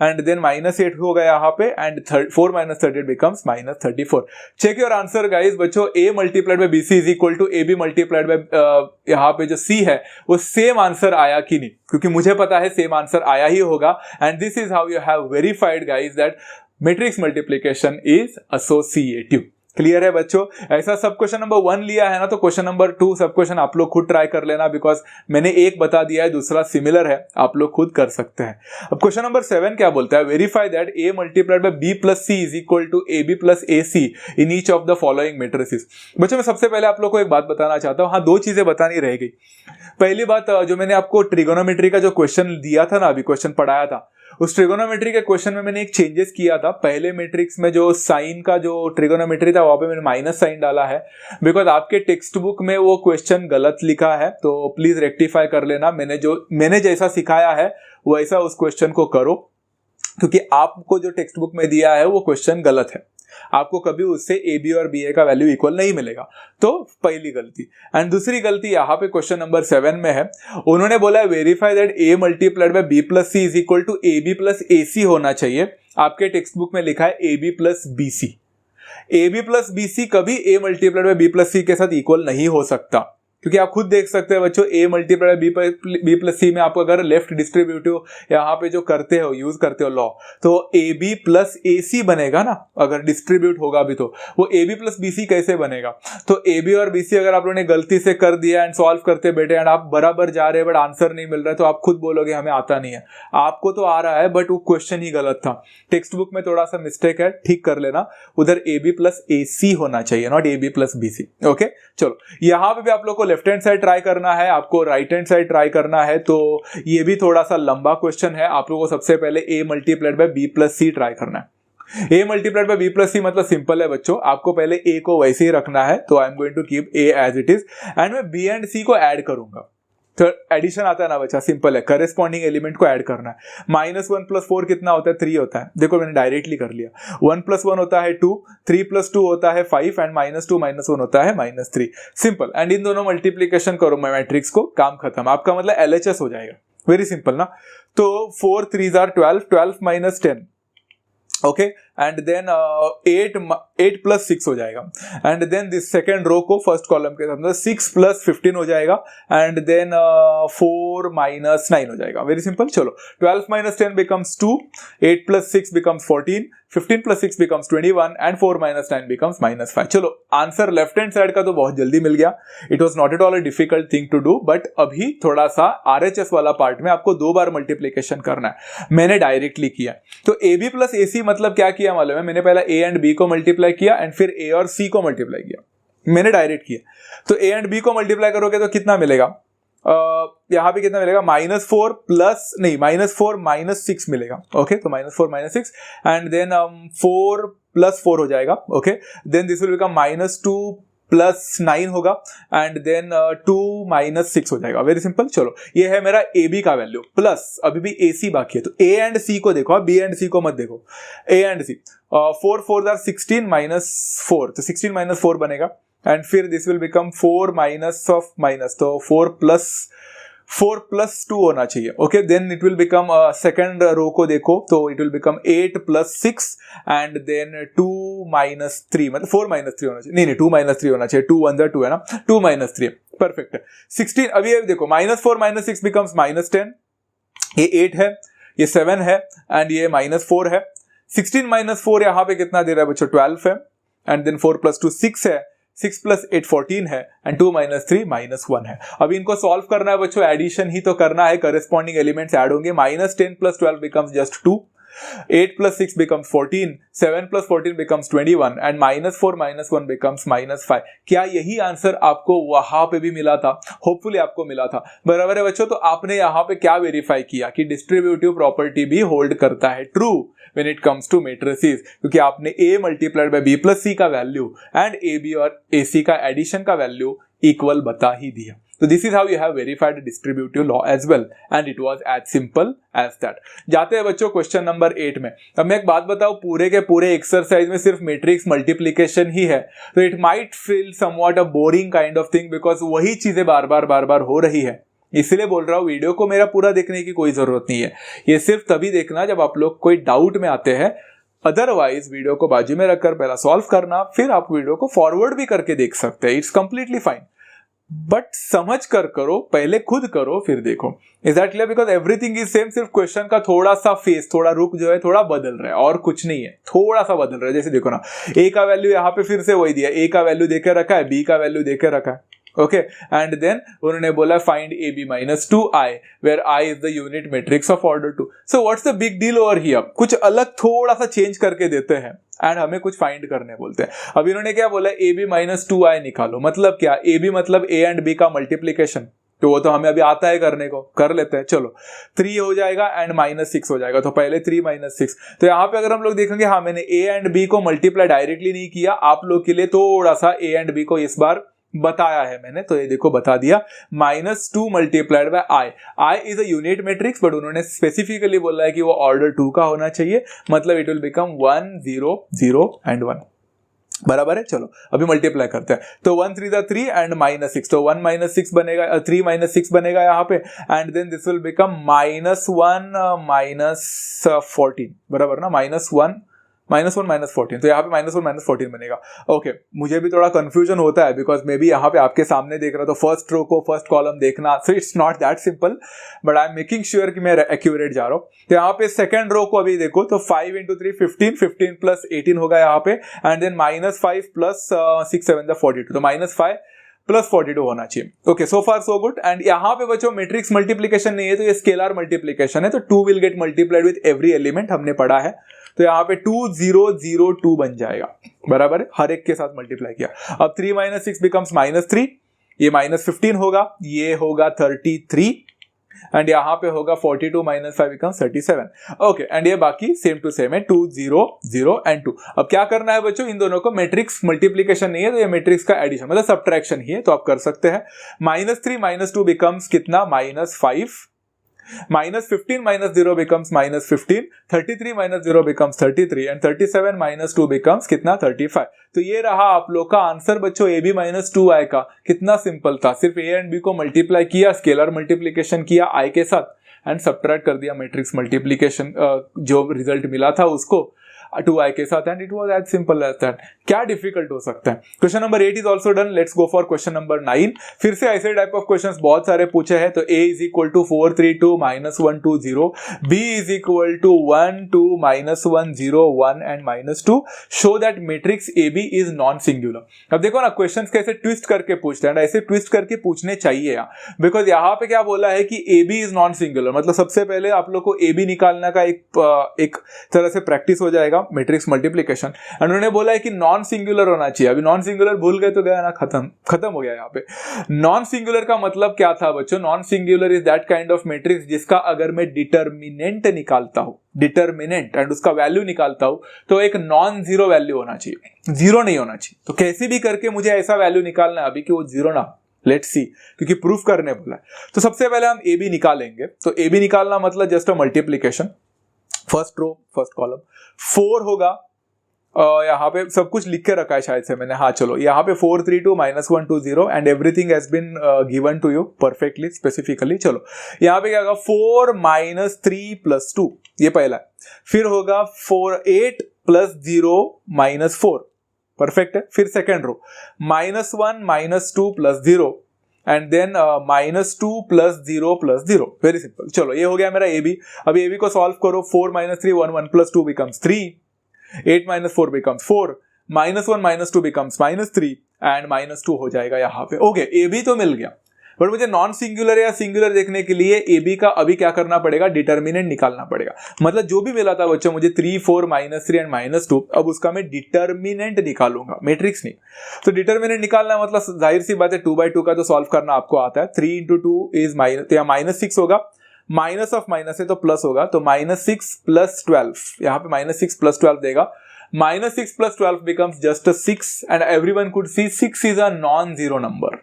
एंड देन -8 होगा यहाँ पे and 4 - 38 becomes -34। Check your answer guys बच्चों, a multiplied by bc is equal to ab multiplied by यहाँ पे जो c है वो सेम आंसर आया कि नहीं, क्योंकि मुझे पता है सेम आंसर आया ही होगा and this is how you have verified guys that matrix multiplication is associative. Clear है बच्चों। ऐसा सब क्वेश्चन नंबर 1 लिया है ना, तो क्वेश्चन नंबर 2 सब क्वेश्चन आप लोग खुद ट्राई कर लेना, बिकॉज मैंने एक बता दिया है, दूसरा सिमिलर है, आप लोग खुद कर सकते हैं। अब क्वेश्चन नंबर 7 क्या बोलता है, verify that a multiplied by b plus c is equal to ab plus ac in each of the following matrices. बच्चों मैं सबसे पहले आप लोग को एक बात बताना चाहता हूँ, हाँ 2 चीजें बतानी रह गई। पहली बात, जो मैंने आपको ट्रिगोनोमेट्री का जो क्वेश्चन दिया था ना, अभी क्वेश्चन पढ़ाया था, उस ट्रिगोनोमेट्री के क्वेश्चन में मैंने एक चेंजेस किया था। पहले मैट्रिक्स में जो साइन का जो ट्रिगोनोमेट्री था वहां पे मैंने माइनस साइन डाला है, बिकॉज आपके टेक्स्ट बुक में वो क्वेश्चन गलत लिखा है, तो प्लीज रेक्टिफाई कर लेना। मैंने जैसा सिखाया है वैसा उस क्वेश्चन को करो, क्योंकि आपको जो टेक्स्ट बुक में दिया है वो क्वेश्चन गलत है, आपको कभी उससे ए बी और बी ए का वैल्यू इक्वल नहीं मिलेगा। तो पहली गलती। एंड दूसरी गलती यहाँ पे क्वेश्चन नंबर 7 में है, उन्होंने बोला verify that A multiplied by B plus C is equal to A B plus A C होना चाहिए। आपके टेक्स्ट बुक में लिखा है A B plus B C. A B plus B C कभी A multiplied by B plus C के साथ equal नहीं हो सकता, क्योंकि आप खुद देख सकते हैं बच्चों, ए मल्टीप्लाइड बी प्लस सी में आप अगर लेफ्ट डिस्ट्रीब्यूटिव यहाँ पे जो करते हो, यूज करते हो लॉ, तो ए बी प्लस ए सी बनेगा ना, अगर डिस्ट्रीब्यूट होगा भी तो वो A B plus B C कैसे बनेगा। तो ए बी और बी सी अगर आप लोगों ने गलती से कर दिया एंड सॉल्व करते बैठे एंड आप बराबर जा रहे हैं बट आंसर नहीं मिल रहा है, तो आप खुद बोलोगे हमें आता नहीं है। आपको तो आ रहा है बट वो क्वेश्चन ही गलत था, टेक्स्ट बुक में थोड़ा सा मिस्टेक है, ठीक कर लेना। उधर ए बी प्लस ए सी होना चाहिए, not A B plus B C. Okay चलो, यहाँ पे भी आप लोग को लेफ्ट हैंड साइड ट्राई करना है, आपको राइट हैंड साइड ट्राई करना है, तो ये भी थोड़ा सा लंबा क्वेश्चन है। आप लोगों को सबसे पहले A multiplied by B plus C try करना है। A multiplied by B plus C मतलब सिंपल है बच्चों, आपको पहले ए को वैसे ही रखना है, तो I am going to keep A as it is and मैं बी एंड सी को ऐड करूंगा। तो एडिशन आता है ना बच्चा, सिंपल है, करेस्पॉन्डिंग एलिमेंट को ऐड करना है। -1 + 4 कितना होता है, 3 होता है। देखो मैंने डायरेक्टली कर लिया। 1 + 1 होता है 2, 3 + 2 होता है 5 एंड -2 - 1 होता है -3। सिंपल। एंड इन दोनों मल्टीप्लीकेशन करो मैट्रिक्स को, काम खत्म। आपका मतलब LHS हो जाएगा। वेरी सिंपल ना। तो 4 3 are 12, 12 - 10, ओके एंड देन 8 + 6 हो जाएगा। And then this second row को फर्स्ट कॉलम के साथ 6 + 15 हो जाएगा एंड देन 4 - 9 हो जाएगा। Very simple. चलो 12 - 10 becomes 2, 8 + 6 becomes 14, 15 + 6 becomes 21 and 4 - 9 becomes -5। चलो आंसर लेफ्ट हैंड साइड का तो बहुत जल्दी मिल गया। It was not at all a difficult thing to do, but अभी थोड़ा सा RHS वाला पार्ट में आपको 2 बार मल्टीप्लीकेशन करना है। मैंने डायरेक्टली किया। तो ए बी प्लस ए सी मतलब क्या किया मालूम है, मैंने पहला ए एंड बी को मल्टीप्लाई किया एंड फिर ए और सी को मल्टीप्लाई किया। मैंने डायरेक्ट किया। तो ए एंड बी को मल्टीप्लाई करोगे तो कितना मिलेगा, यहाँ पे कितना मिलेगा, -4 - 6 मिलेगा। ओके तो -4 - 6 एंड देन 4 + 4 हो जाएगा। Okay then this will become -2 plus 9 होगा एंड देन 2 माइनस 6 हो जाएगा। Very simple. चलो ये है मेरा ए बी का वैल्यू प्लस अभी भी ए सी बाकी है, तो ए एंड सी को देखो, बी एंड सी को मत देखो, A and C. 4 4 are 16 minus 4, तो 16 माइनस 4 बनेगा एंड फिर this will become 4 minus of minus, तो 4 प्लस 2 होना चाहिए। Okay, then it will become second row को देखो तो it will become 8 plus 6 and then 2 minus 3, मतलब 4 माइनस 3 होना चाहिए, नहीं 2 माइनस 3 होना चाहिए, 2 1 2 है ना, 2 माइनस 3 परफेक्ट है। 16 अभी ये देखो माइनस 4 माइनस 6 बिकम्स माइनस 10, ये 8 है, ये 7 है एंड ये माइनस 4 है। 16 माइनस 4 यहाँ पे कितना दे रहा है बच्चों, 12 है एंड देन 4 प्लस 2 6 है, 6 प्लस 8 14 है एंड 2 माइनस 3 माइनस 1 है। अभी इनको सॉल्व करना है बच्चों, एडिशन ही तो करना है, करस्पॉन्डिंग एलिमेंट्स ऐड होंगे। Minus 10 plus 12 becomes just 2, 8 plus 6 becomes 14, 7 plus 14 becomes 21 and minus 4 minus 1 becomes minus 5। क्या यही आंसर आपको वहां पे भी मिला था? होपफुली आपको मिला था, बराबर है बच्चों। तो आपने यहाँ पे क्या वेरीफाई किया कि डिस्ट्रीब्यूटिव प्रॉपर्टी भी होल्ड करता है true when it comes to matrices, क्योंकि आपने a multiplied by b plus c का वैल्यू एंड ab और ac का एडिशन का वैल्यू इक्वल बता ही दिया। So this is how you have verified distributive law as well and it was as simple as that। जाते हैं बच्चों question number 8 में। अब मैं एक बात बताऊं, पूरे के पूरे एक्सरसाइज में सिर्फ मैट्रिक्स मल्टीप्लिकेशन ही है, तो it might feel somewhat a boring kind of thing because वही चीजें बार बार हो रही है। इसलिए बोल रहा हूं वीडियो को मेरा पूरा देखने की कोई जरूरत नहीं है, ये सिर्फ तभी देखना जब आप लोग कोई डाउट में आते हैं। अदरवाइज वीडियो को बाजू में रखकर पहला सॉल्व करना, फिर आप वीडियो को फॉरवर्ड भी करके देख सकते हैं, इट्स कंप्लीटली फाइन, बट समझ कर करो, पहले खुद करो फिर देखो। Is that clear? Because everything is same, सिर्फ क्वेश्चन का थोड़ा सा फेस, थोड़ा रुक जो है थोड़ा बदल रहा है और कुछ नहीं है, थोड़ा सा बदल रहा है। जैसे देखो ना, ए का वैल्यू यहाँ पे फिर से वही दिया, ए का वैल्यू देके रखा है, बी का वैल्यू देके रखा है। ओके, एंड देन उन्होंने बोला find A B minus 2i where i is the unit matrix of order 2। So what's the big deal over here? कुछ अलग थोड़ा सा चेंज करके देते हैं एंड हमें कुछ फाइंड करने बोलते हैं। अब इन्होंने क्या बोला, ए बी माइनस 2i निकालो, मतलब क्या, ए बी मतलब ए एंड बी का मल्टीप्लीकेशन, तो वो तो हमें अभी आता है करने को, कर लेते हैं। चलो 3 हो जाएगा एंड माइनस 6 हो जाएगा, तो पहले 3 माइनस 6। तो यहाँ पे अगर हम लोग देखेंगे, हाँ मैंने ए एंड बी को मल्टीप्लाई डायरेक्टली नहीं किया, आप लोग के लिए थोड़ा सा ए एंड बी को इस बार बताया है मैंने, तो ये देखो बता दिया। -2 multiplied by I is a unit matrix, but उन्होंने स्पेसिफिकली बोला है कि वो ऑर्डर 2 का होना चाहिए, मतलब इट विल बिकम 1 0 0 एंड 1, बराबर है। चलो अभी मल्टीप्लाई करते हैं, तो 1 3 3 एंड -6, तो 1 माइनस 6 बनेगा, 3 माइनस 6 बनेगा यहाँ पे and then this will become -1 minus 14, बराबर ना, -1 माइनस 14, तो यहाँ पे -1 माइनस 14 बनेगा। ओके, मुझे भी थोड़ा कंफ्यूजन होता है बिकॉज मैं भी यहाँ पे आपके सामने देख रहा हूँ, तो फर्स्ट रो को फर्स्ट कॉलम देखना, सो it's not that simple, but I am making sure कि मैं एक्यूरेट जा रहा हूँ। तो यहाँ पे सेकंड रो को अभी देखो, तो 5 × 3 15, 15 प्लस 18 होगा यहाँ पे एंड देन -5 प्लस 6 7 42, तो -5 प्लस 42 होना चाहिए। Okay, so far so good. And यहाँ पे बच्चों मैट्रिक्स मल्टीप्लिकेशन नहीं है, तो ये स्केलर मल्टीप्लिकेशन है, तो 2 will get multiplied with every element, हमने पढ़ा है। तो यहाँ पे 2 0 0 2 बन जाएगा, बराबर है, हर एक के साथ मल्टीप्लाई किया। अब 3 माइनस 6 बिकम्स -3, ये -15 होगा, ये होगा 33 एंड यहाँ पे होगा 42 माइनस 5 बिकम्स 37। ओके, एंड ये बाकी सेम टू सेम है, 2 0 0 एंड 2। अब क्या करना है बच्चों, इन दोनों को, मैट्रिक्स मल्टीप्लिकेशन नहीं है तो ये मैट्रिक्स का एडिशन मतलब सब्ट्रैक्शन ही है, तो आप कर सकते हैं। -3 - 2 बिकम्स कितना, -5, -15 - 0 becomes -15, 33 - 0 becomes 33 and 37 - 2 becomes कितना, 35। तो ये रहा आप लोग का आंसर बच्चों, ए बी माइनस 2i का। कितना सिंपल था, सिर्फ ए एंड बी को मल्टीप्लाई किया, स्केलर मल्टीप्लिकेशन किया i के साथ एंड सब्ट्रैक्ट कर दिया मैट्रिक्स मल्टीप्लिकेशन, जो रिजल्ट मिला था उसको 2i के साथ, and it was as simple as that. क्या डिफिकल्ट हो सकता है? Question number 8 is also done. Let's go for question number 9। फिर से ऐसे टाइप ऑफ क्वेश्चंस बहुत सारे पूछे हैं, तो a is equal to 4 3 2 -1 2 0, b is equal to 1 2 -1 0 1 and -2। Show that matrix ab is non singular. अब देखो ना, क्वेश्चंस कैसे ट्विस्ट करके पूछते हैं, ऐसे ट्विस्ट करके पूछने चाहिए, बिकॉज यहाँ पे क्या बोला है कि ab इज नॉन सिंगुलर, मतलब सबसे पहले आप लोग को ab निकालना का एक तरह से प्रैक्टिस हो जाएगा। करेगा मैट्रिक्स मल्टीप्लिकेशन, एंड उन्होंने बोला है कि नॉन सिंगुलर होना चाहिए। अभी नॉन सिंगुलर भूल गए तो गया ना, खत्म हो गया यहाँ पे। नॉन सिंगुलर का मतलब क्या था बच्चों? Non singular is that kind of matrix जिसका अगर मैं डिटर्मिनेंट निकालता हूं, डिटर्मिनेंट एंड उसका वैल्यू निकालता हूं, तो एक नॉन जीरो वैल्यू होना चाहिए, जीरो नहीं होना चाहिए। तो कैसे भी करके मुझे ऐसा वैल्यू निकालना है अभी कि वो जीरो ना, लेट्स सी, क्योंकि प्रूफ करने बोला है। तो सबसे पहले हम ए बी निकालेंगे। तो ए बी निकालना मतलब just a multiplication, first row first column 4 होगा। यहाँ पे सब कुछ लिख के रखा है शायद से मैंने, हाँ चलो, यहाँ पे 4 3 2 -1 2 0 and everything has been given to you perfectly specifically. चलो यहाँ पे क्या होगा, 4 -3 + 2, ये पहला है। फिर होगा 8 + 0 -4, परफेक्ट है। फिर second row -1 -2 + 0 and then -2 + 0 + 0, very simple. चलो ये हो गया मेरा ए बी। अभी ए बी को सॉल्व करो, 4 - 3 1 1 + 2 becomes 3, 8 - 4 becomes 4, -1 - 2 becomes -3 एंड -2 हो जाएगा यहाँ पे। ओके, ए बी तो मिल गया, बट मुझे नॉन सिंगुलर या सिंगुलर देखने के लिए ए बी का अभी क्या करना पड़ेगा, डिटर्मिनेंट निकालना पड़ेगा। मतलब जो भी मिला था बच्चों मुझे 3 4 -3 एंड -2, अब उसका मैं डिटर्मिनेंट निकालूंगा, मैट्रिक्स नहीं। तो डिटर्मिनेंट निकालना मतलब जाहिर सी बात है 2/2 का तो सॉल्व करना आपको आता है। 3 × 2 इज -6 होगा, माइनस ऑफ माइनस है तो प्लस होगा, तो -6 + 12, यहाँ पे -6 + 12 देगा। -6 + 12 becomes just a 6 and everyone could see 6 is a non-zero number।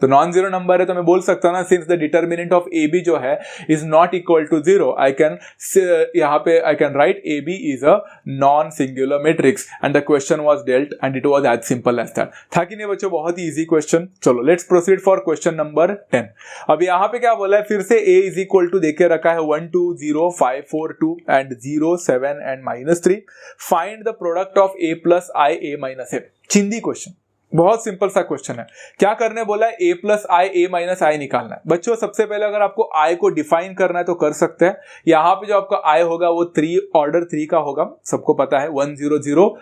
तो नॉन जीरो नंबर है तो मैं बोल सकता हूं ना, since the determinant of A B जो है is not equal to 0, I can यहाँ पे I can write A B is a non singular matrix and the question was dealt and it was as simple as that. था कि नहीं बच्चों, बहुत ही इजी क्वेश्चन। चलो let's proceed for question number 10। अब यहाँ पे क्या बोला है, फिर से ए इज इक्वल टू देके रखा है 1 2 0 5 4 2 and 0 7 and -3। Find the product of a + i a - a। चिंदी क्वेश्चन, बहुत सिंपल सा क्वेश्चन है। क्या करने बोला है, a + i a - i निकालना है। बच्चों सबसे पहले अगर आपको i को डिफाइन करना है तो कर सकते हैं। यहाँ पे जो आपका i होगा वो 3 ऑर्डर 3 का होगा, सबको पता है 1 0 0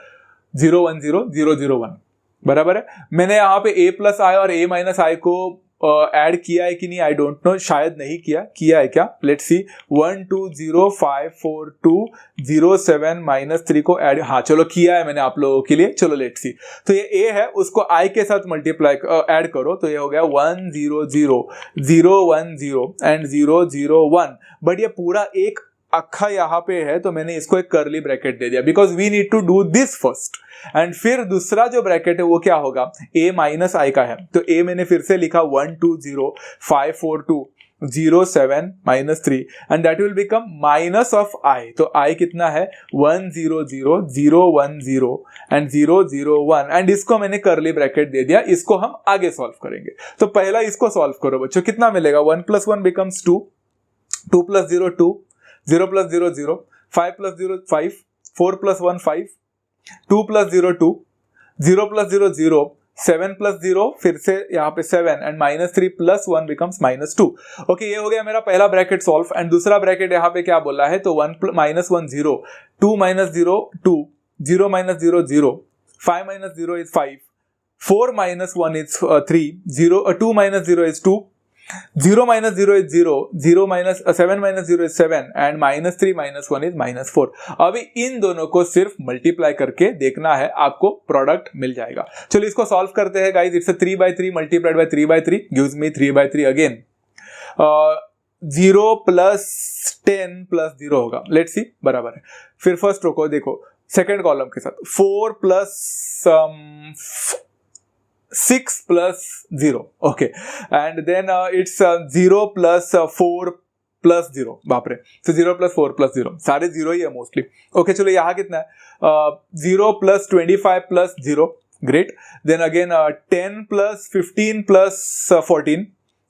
0 1 0 0 0 1, बराबर है। मैंने यहाँ पे a + i और a - i को ऐड किया है कि नहीं, आई डोंट नो, शायद नहीं किया है क्या, लेट्स सी। 1 2 0 5 4 2 0 7 -3 को ऐड, हाँ चलो किया है मैंने आप लोगों के लिए। चलो लेट्स सी, तो ये a है, उसको i के साथ मल्टीप्लाई ऐड करो, तो ये हो गया 1 0 0 0 1 0 एंड 0 0 1। बट ये पूरा एक अक्खा यहाँ पे है तो मैंने इसको एक कर्ली ब्रैकेट दे दिया, because we need to do this first. And फिर दूसरा जो ब्रैकेट है वो क्या होगा, a - i का है, तो a मैंने फिर से लिखा 1 2 0 5 4 2 0 7 -3 and that will become minus of i। तो i कितना है, 1 0 0 0 1 0 एंड 0 0 1 एंड इसको मैंने कर्ली ब्रैकेट दे दिया। इसको हम आगे सॉल्व करेंगे। तो पहला इसको सॉल्व करो बच्चों, कितना मिलेगा, 1 + 1 becomes 2, 2 + 0 2, 0 + 0 0, 5 + 0 5, 4 + 1 5, 2 + 0 2, 0 + 0 0, 7 + 0 फिर से यहाँ पे 7 एंड -3 + 1 becomes -2। ओके, ये हो गया मेरा पहला ब्रैकेट सॉल्व। एंड दूसरा ब्रैकेट यहाँ पे क्या बोला है, तो 1 -1 0, 2 - 0 2, 0 - 0 0, 5 - 0 is 5, 4 - 1 is 3, 2 - 0 is 2, 0 - 0 is 0, 7 - 0 is 7 and -3 - 1 is -4। अभी इन दोनों को सिर्फ मल्टीप्लाई करके देखना है, आपको प्रोडक्ट मिल जाएगा। चलो इसको सॉल्व करते हैं guys. It's 3/3 multiplied by 3/3 gives me 3/3 again. 0 + 10 + 0 होगा, लेट्स सी, बराबर है। फिर फर्स्ट रो को देखो सेकेंड कॉलम के साथ, 4 + 6 + 0, okay, and then it's 0 + 4 + 0, बाप रे। तो 0 + 4 + 0, सारे 0 ही है मोस्टली। ओके, चलो यहाँ कितना है, 0 + 25 + 0, great. Then again 10 + 15 + 14,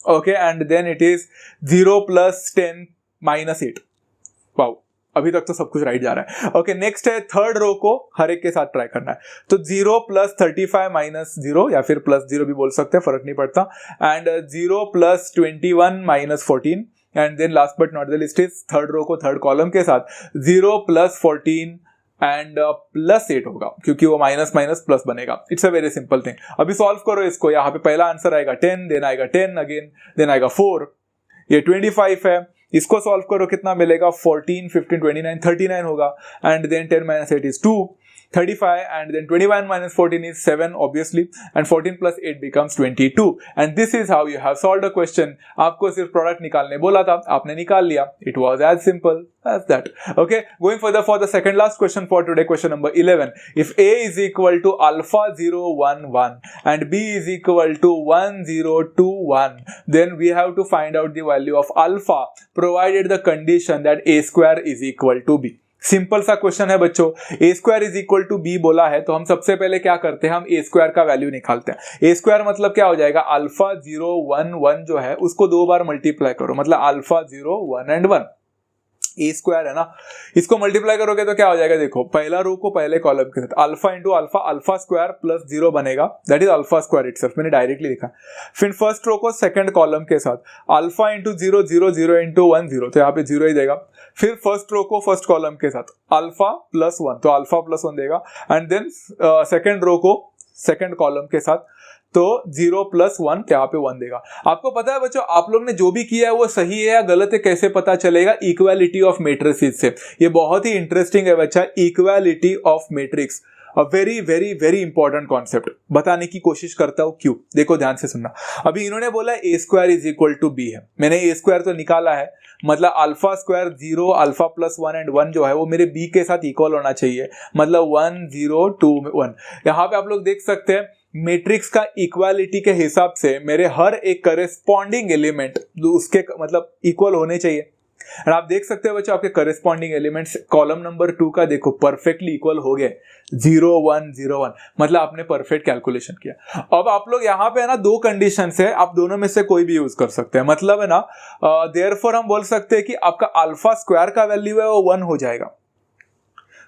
okay, and then it is 0 + 10 - 8। Wow, अभी तक तो सब कुछ राइट जा रहा है। ओके, नेक्स्ट है थर्ड रो को हर एक के साथ ट्राई करना है। तो 0 + 35 - 0 या फिर +0 भी बोल सकते हैं, फर्क नहीं पड़ता। And 0 + 21 - 14 and then last but not the least is third row को थर्ड कॉलम के साथ 0 + 14 एंड +8 होगा, क्योंकि वो माइनस माइनस प्लस बनेगा। It's a very simple thing. अभी सॉल्व करो इसको। यहाँ पे पहला आंसर आएगा 10, देन आएगा 10 अगेन, देन आएगा 4, ये 25 है, इसको सॉल्व करो कितना मिलेगा 14, 15, 29, 39 होगा and then 10 minus 8 is 2, 35 and then 21 minus 14 is 7 obviously and 14 plus 8 becomes 22 and this is how you have solved a question. आपको सिर्फ प्रोडक्ट निकालने बोला था, आपने निकाल लिया. It was as simple as that. Okay, going further for the second last question for today, question number 11. If A is equal to alpha 0 1 1 and B is equal to 1 0 2 1, then we have to find out the value of alpha provided the condition that A square is equal to B. Simple सा question है बच्चों. A square is equal to B बोला है तो हम सबसे पहले क्या करते हैं, हम ए स्क्वायर का वैल्यू निकालते हैं. ए स्क्वायर मतलब क्या हो जाएगा, अल्फा 0 1 1 जो है उसको 2 बार मल्टीप्लाई करो, मतलब अल्फा 0 1 and 1. ए स्क्वायर है ना, इसको मल्टीप्लाई करोगे तो क्या हो जाएगा, देखो पहला रो को पहले कॉलम के साथ alpha into alpha, alpha square plus 0 बनेगा, that is alpha square itself, मैंने डायरेक्टली लिखा. फिर फर्स्ट रो को सेकंड कॉलम के साथ अल्फा इंटू 0 0 0 इंटू 1 0, तो यहाँ पे 0 ही देगा. फिर फर्स्ट रो को फर्स्ट कॉलम के साथ अल्फा प्लस 1, तो अल्फा प्लस 1 देगा एंड देन सेकंड रो को सेकंड कॉलम के साथ तो 0 प्लस 1 यहाँ पे 1 देगा. आपको पता है बच्चों, आप लोग ने जो भी किया है वो सही है या गलत है कैसे पता चलेगा, इक्वालिटी ऑफ मैट्रिसेस से. ये बहुत ही इंटरेस्टिंग है बच्चा, equality of matrix, a very very very important concept. बताने की कोशिश करता हूं क्यों, देखो ध्यान से सुनना. अभी इन्होंने बोला A square is equal to B है, मैंने ए स्क्वायर तो निकाला है, मतलब alpha square 0 alpha plus 1 and 1 जो है वो मेरे बी के साथ इक्वल होना चाहिए, मतलब 1 0 2 1. यहाँ पे आप लोग देख सकते हैं मैट्रिक्स का इक्वालिटी के हिसाब से मेरे हर एक करेस्पॉन्डिंग एलिमेंट उसके मतलब इक्वल होने चाहिए. और आप देख सकते हो बच्चों आपके करेस्पॉन्डिंग एलिमेंट्स कॉलम नंबर 2 का देखो परफेक्टली इक्वल हो गए, 0 1 0 1, मतलब आपने परफेक्ट कैलकुलेशन किया. अब आप लोग यहाँ पे है ना, दो कंडीशन है, आप दोनों में से कोई भी यूज कर सकते हैं, मतलब है ना देयरफॉर हम बोल सकते हैं कि आपका अल्फा स्क्वायर का वैल्यू है वो 1 हो जाएगा.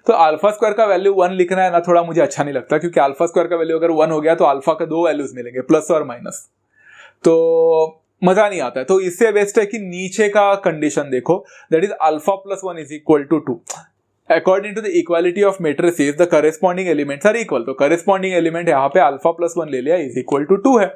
तो अल्फा स्क्वायर का वैल्यू 1 लिखना है ना, थोड़ा मुझे अच्छा नहीं लगता, क्योंकि अल्फा स्क्वायर का वैल्यू अगर 1 हो गया तो अल्फा का 2 वैल्यूज मिलेंगे, प्लस और माइनस, तो मजा नहीं आता है. तो इससे बेस्ट है कि नीचे का कंडीशन देखो, that is alpha plus 1 is equal to 2. According to the equality of matrices the corresponding elements are equal. तो करेस्पॉन्डिंग एलिमेंट यहाँ पे अल्फा प्लस 1 ले लिया इज इक्वल टू 2 है.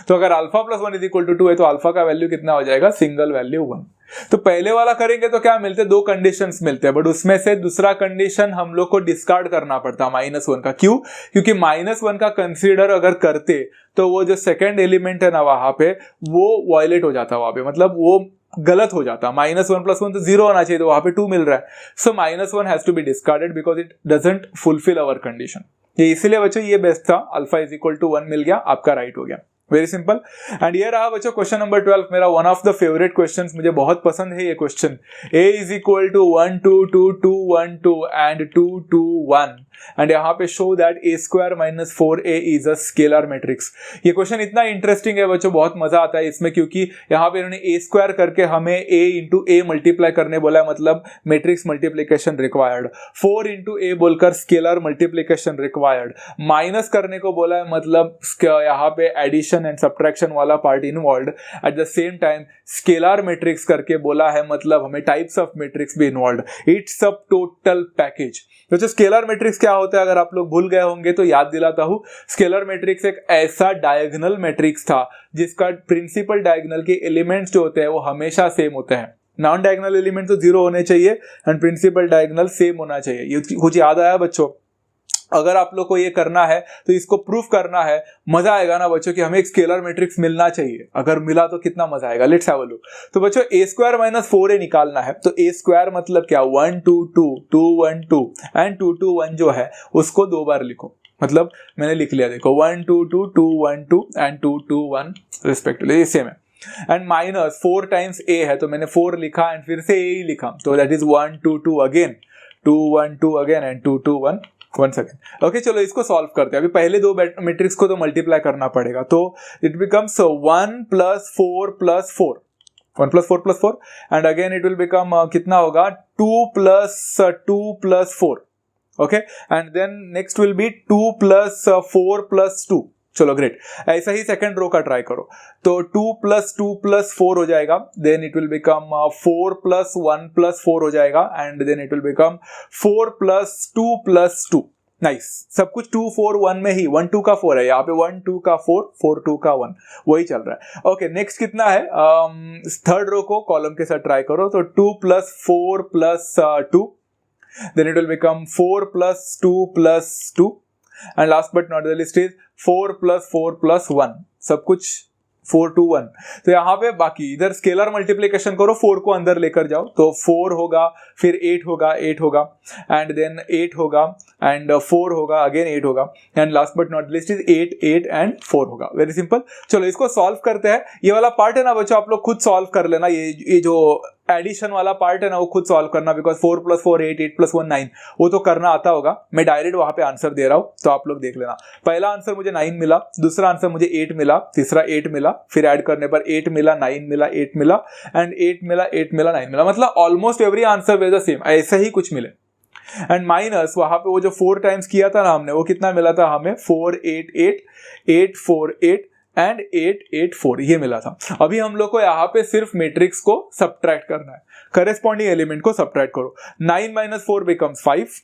तो अगर alpha plus 1 is equal to 2 है तो अल्फा का वैल्यू कितना हो जाएगा, सिंगल वैल्यू 1. तो पहले वाला करेंगे तो क्या मिलते हैं, दो कंडीशंस मिलते हैं, बट उसमें से दूसरा कंडीशन हम लोग को डिस्कार्ड करना पड़ता है -1 का. क्यों, क्योंकि -1 का कंसीडर अगर करते तो वो जो सेकंड एलिमेंट है ना वहां पे वो वायलेट हो जाता, वहां पे मतलब वो गलत हो जाता. -1 प्लस 1 तो 0 होना चाहिए, तो वहां पे 2 मिल रहा है. So -1 has to be discarded because it doesn't fulfil our condition. ये इसीलिए बच्चों ये बेस्ट था, अल्फा इज इक्वल टू 1 मिल गया, आपका राइट हो गया. Very simple. एंड ये रहा बच्चों क्वेश्चन नंबर 12, मेरा one of the favourite questions, मुझे बहुत पसंद है ये question. A is equal to 1 2 2 2 1 2 and 2 2 1 and यहाँ पे show that A square minus 4a is a scalar matrix. ये क्वेश्चन इतना इंटरेस्टिंग है बच्चों, बहुत मजा आता है इसमें, क्योंकि यहाँ पे इन्होंने ए स्क्वायर करके हमें a इंटू ए मल्टीप्लाई करने बोला है, मतलब मैट्रिक्स मल्टीप्लीकेशन रिक्वायर्ड. 4 इंटू ए बोलकर स्केलर मल्टीप्लीकेशन रिक्वायर्ड. माइनस करने को बोला है, मतलब यहाँ पे एडिशन एंड सब्ट्रैक्शन वाला part involve. Eight the same time scalar matrix करके बोला है, मतलब हमें टाइप्स ऑफ मैट्रिक्स भी involve. It's a total package. तो जो स्केलर मैट्रिक्स क्या होता है, अगर आप लोग भूल गए होंगे तो याद दिलाता हूं. स्केलर मैट्रिक्स एक ऐसा डायगोनल मैट्रिक्स था जिसका प्रिंसिपल डायगोनल के एलिमेंट्स जो होते हैं वो हमेशा सेम होते हैं. नॉन डायगोनल एलिमेंट तो 0 होने चाहिए एंड प्रिंसिपल डायगोनल सेम होना चाहिए. ये कुछ याद आया बच्चों? अगर आप लोग को ये करना है तो इसको प्रूफ करना है, मजा आएगा ना बच्चों कि हमें एक स्केलर मैट्रिक्स मिलना चाहिए. अगर मिला तो कितना मजा आएगा. Let's have a look. तो बच्चों ए स्क्वायर माइनस 4a निकालना है, तो ए स्क्वायर मतलब क्या, 1 2 2 2 1 2 एंड 2 2 1 जो है उसको 2 बार लिखो. मतलब मैंने लिख लिया, देखो 1 2 2 2 1 2 एंड 2 2 1 रिस्पेक्टिवली, सेम है. एंड माइनस 4 टाइम्स a है तो मैंने 4 लिखा एंड फिर से a ही लिखा, तो that is 1 2 2 again, 2 1 2 again and 2 2 1 1 second. Okay चलो इसको सॉल्व करते हैं. अभी पहले दो मैट्रिक्स को तो मल्टीप्लाई करना पड़ेगा, तो it becomes 1 plus 4 plus 4, 1 plus 4 plus 4 and again it will become कितना होगा, 2 plus 4. Okay and then next will be 2 plus 4 plus 2. चलो ग्रेट. ऐसा ही सेकंड रो का ट्राई करो, तो 2 प्लस 2 प्लस 4 हो जाएगा, then it will become 4 plus 1 plus 4 हो जाएगा and then it will become 4 plus 2 plus 2. Nice, सब कुछ 2 4 1 में ही, 1 2 का 4 है यहाँ पे, 1 2 का 4 4 2 का 1, वही चल रहा है। ओके, नेक्स्ट कितना है, थर्ड रो को कॉलम के साथ ट्राई करो, तो 2 + 4 + 2, then it will become 4 + 2 + 2, and last but not the least is 4 + 4 + 1, सब कुछ 4 2 1। तो यहाँ पे बाकी इधर स्केलर मल्टीप्लिकेशन करो, 4 को अंदर लेकर जाओ, तो 4 होगा, फिर 8 होगा, 8 होगा, एंड देन 8 होगा, एंड 4 होगा, अगेन 8 होगा, and last but not list is 8 8 and 4 होगा। Very simple. चलो इसको सॉल्व करते हैं। ये वाला पार्ट है ना बच्चों, आप लोग खुद सॉल्व कर लेना, ये जो एडिशन वाला पार्ट है ना वो खुद सॉल्व करना, बिकॉज 4 + 4 8 8 + 1 9, वो तो करना आता होगा, मैं डायरेक्ट वहां पे आंसर दे रहा हूं, तो आप लोग देख लेना। पहला आंसर मुझे 9 मिला, दूसरा आंसर मुझे 8 मिला, तीसरा 8 मिला, फिर ऐड करने पर 8 मिला, 9 मिला, 8 मिला, एंड 8 मिला, 8 मिला, 9 मिला, मतलब almost every answer way the same, ऐसा ही कुछ मिले। एंड माइनस वहां पे वो जो 4 टाइम्स किया था ना हमने, वो कितना मिला था हमें, 4 8 8 8 4 8 एंड 8 8 4, ये मिला था। अभी हम लोग को यहाँ पे सिर्फ मैट्रिक्स को सब्ट्रैक्ट करना है, करेस्पॉन्डिंग एलिमेंट को सब्ट्रैक्ट करो। 9 - 4 becomes 5,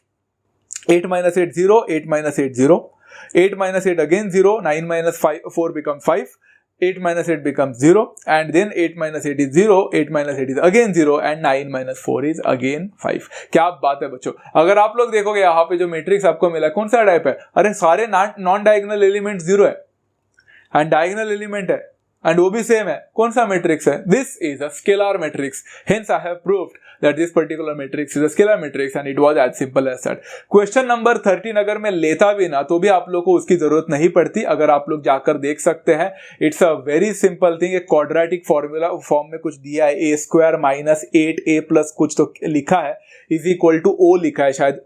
8 - 8 0, 8 - 8 0, 8 - 8 again 0, 9 - 4 becomes 5, 8 - 8 becomes 0, and then 8 - 8 is 0, 8 - 8 is again 0, and 9 - 4 is again 5। क्या बात है बच्चों। अगर आप लोग देखोगे यहाँ पे जो मैट्रिक्स आपको मिला कौन सा टाइप है, अरे सारे नॉन डायगोनल एलिमेंट 0 है, एंड डायगोनल एलिमेंट है, एंड वो भी सेम है। कौन सा मैट्रिक्स है, this is a scalar matrix, hence I have proved that this particular matrix is a scalar matrix and it was as simple as that। Question number 13 अगर मैं लेता भी ना तो भी आप लोग को उसकी जरूरत नहीं पड़ती, अगर आप लोग जाकर देख सकते हैं, it's a very simple thing. एक क्वाड्रेटिक फॉर्मूला फॉर्म में कुछ दिया है, a² - 8a+ कुछ तो लिखा है, इज इक्वल टू o लिखा है शायद,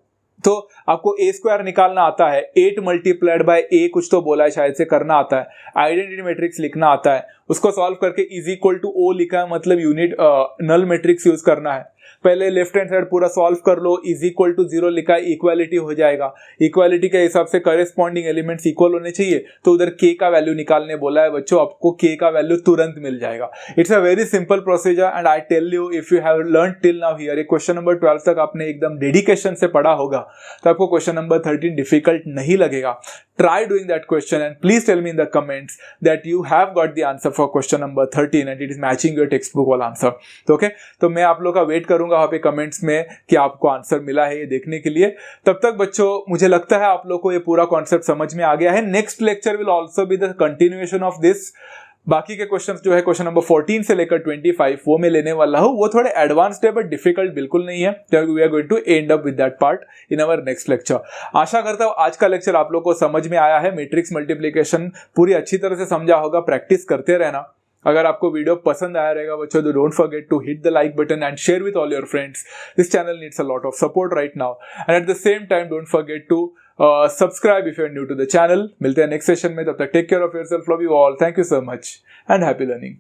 तो आपको a² निकालना आता है, 8 × a कुछ तो बोला है शायद से करना आता है, आइडेंटिटी मैट्रिक्स लिखना आता है, उसको सॉल्व करके इज इक्वल टू o लिखा है, मतलब यूनिट नल मैट्रिक्स यूज करना है। पहले लेफ्ट हैंड साइड पूरा सॉल्व कर लो, इज इक्वल टू 0 लिखा है, इक्वालिटी हो जाएगा, इक्वालिटी के हिसाब से करेस्पॉन्डिंग एलिमेंट्स इक्वल होने चाहिए, तो उधर k का वैल्यू निकालने बोला है बच्चों, आपको k का वैल्यू तुरंत मिल जाएगा। It's a very simple procedure and I tell you, if you have learn till now here, question number 12 तक आपने एकदम डेडिकेशन से पढ़ा होगा, तो आपको क्वेश्चन नंबर 13 डिफिकल्ट नहीं लगेगा। Try doing that question and please tell me in the comments that you have got the answer for question number 13 and it is matching your textbook वाला आंसर। तो okay, तो मैं आप लोग का wait करूंगा वहाँ पे कमेंट्स में कि आपको आंसर मिला है ये देखने के लिए। तब तक बच्चों मुझे लगता है आप लोग को ये पूरा कॉन्सेप्ट समझ में आ गया है। Next lecture will also be the continuation of this. बाकी के क्वेश्चंस जो है क्वेश्चन नंबर 14 से लेकर 25 वो मैं लेने वाला हूँ, वो थोड़े एडवांस्ड है बट डिफिकल्ट बिल्कुल नहीं है, तो we are going to end up with that part in our next lecture. आशा करता हूँ आज का लेक्चर आप लोग को समझ में आया है, मैट्रिक्स मल्टीप्लिकेशन पूरी अच्छी तरह से समझा होगा, प्रैक्टिस करते रहना। अगर आपको वीडियो पसंद आया रहेगा बच्चों तो don't forget to hit the like button and share with all your friends. This channel needs a lot of support right now and at the same time don't forget to subscribe if you are new to the channel. मिलते हैं next session में, तब तक take care of yourself, love you all, thank you so much and happy learning.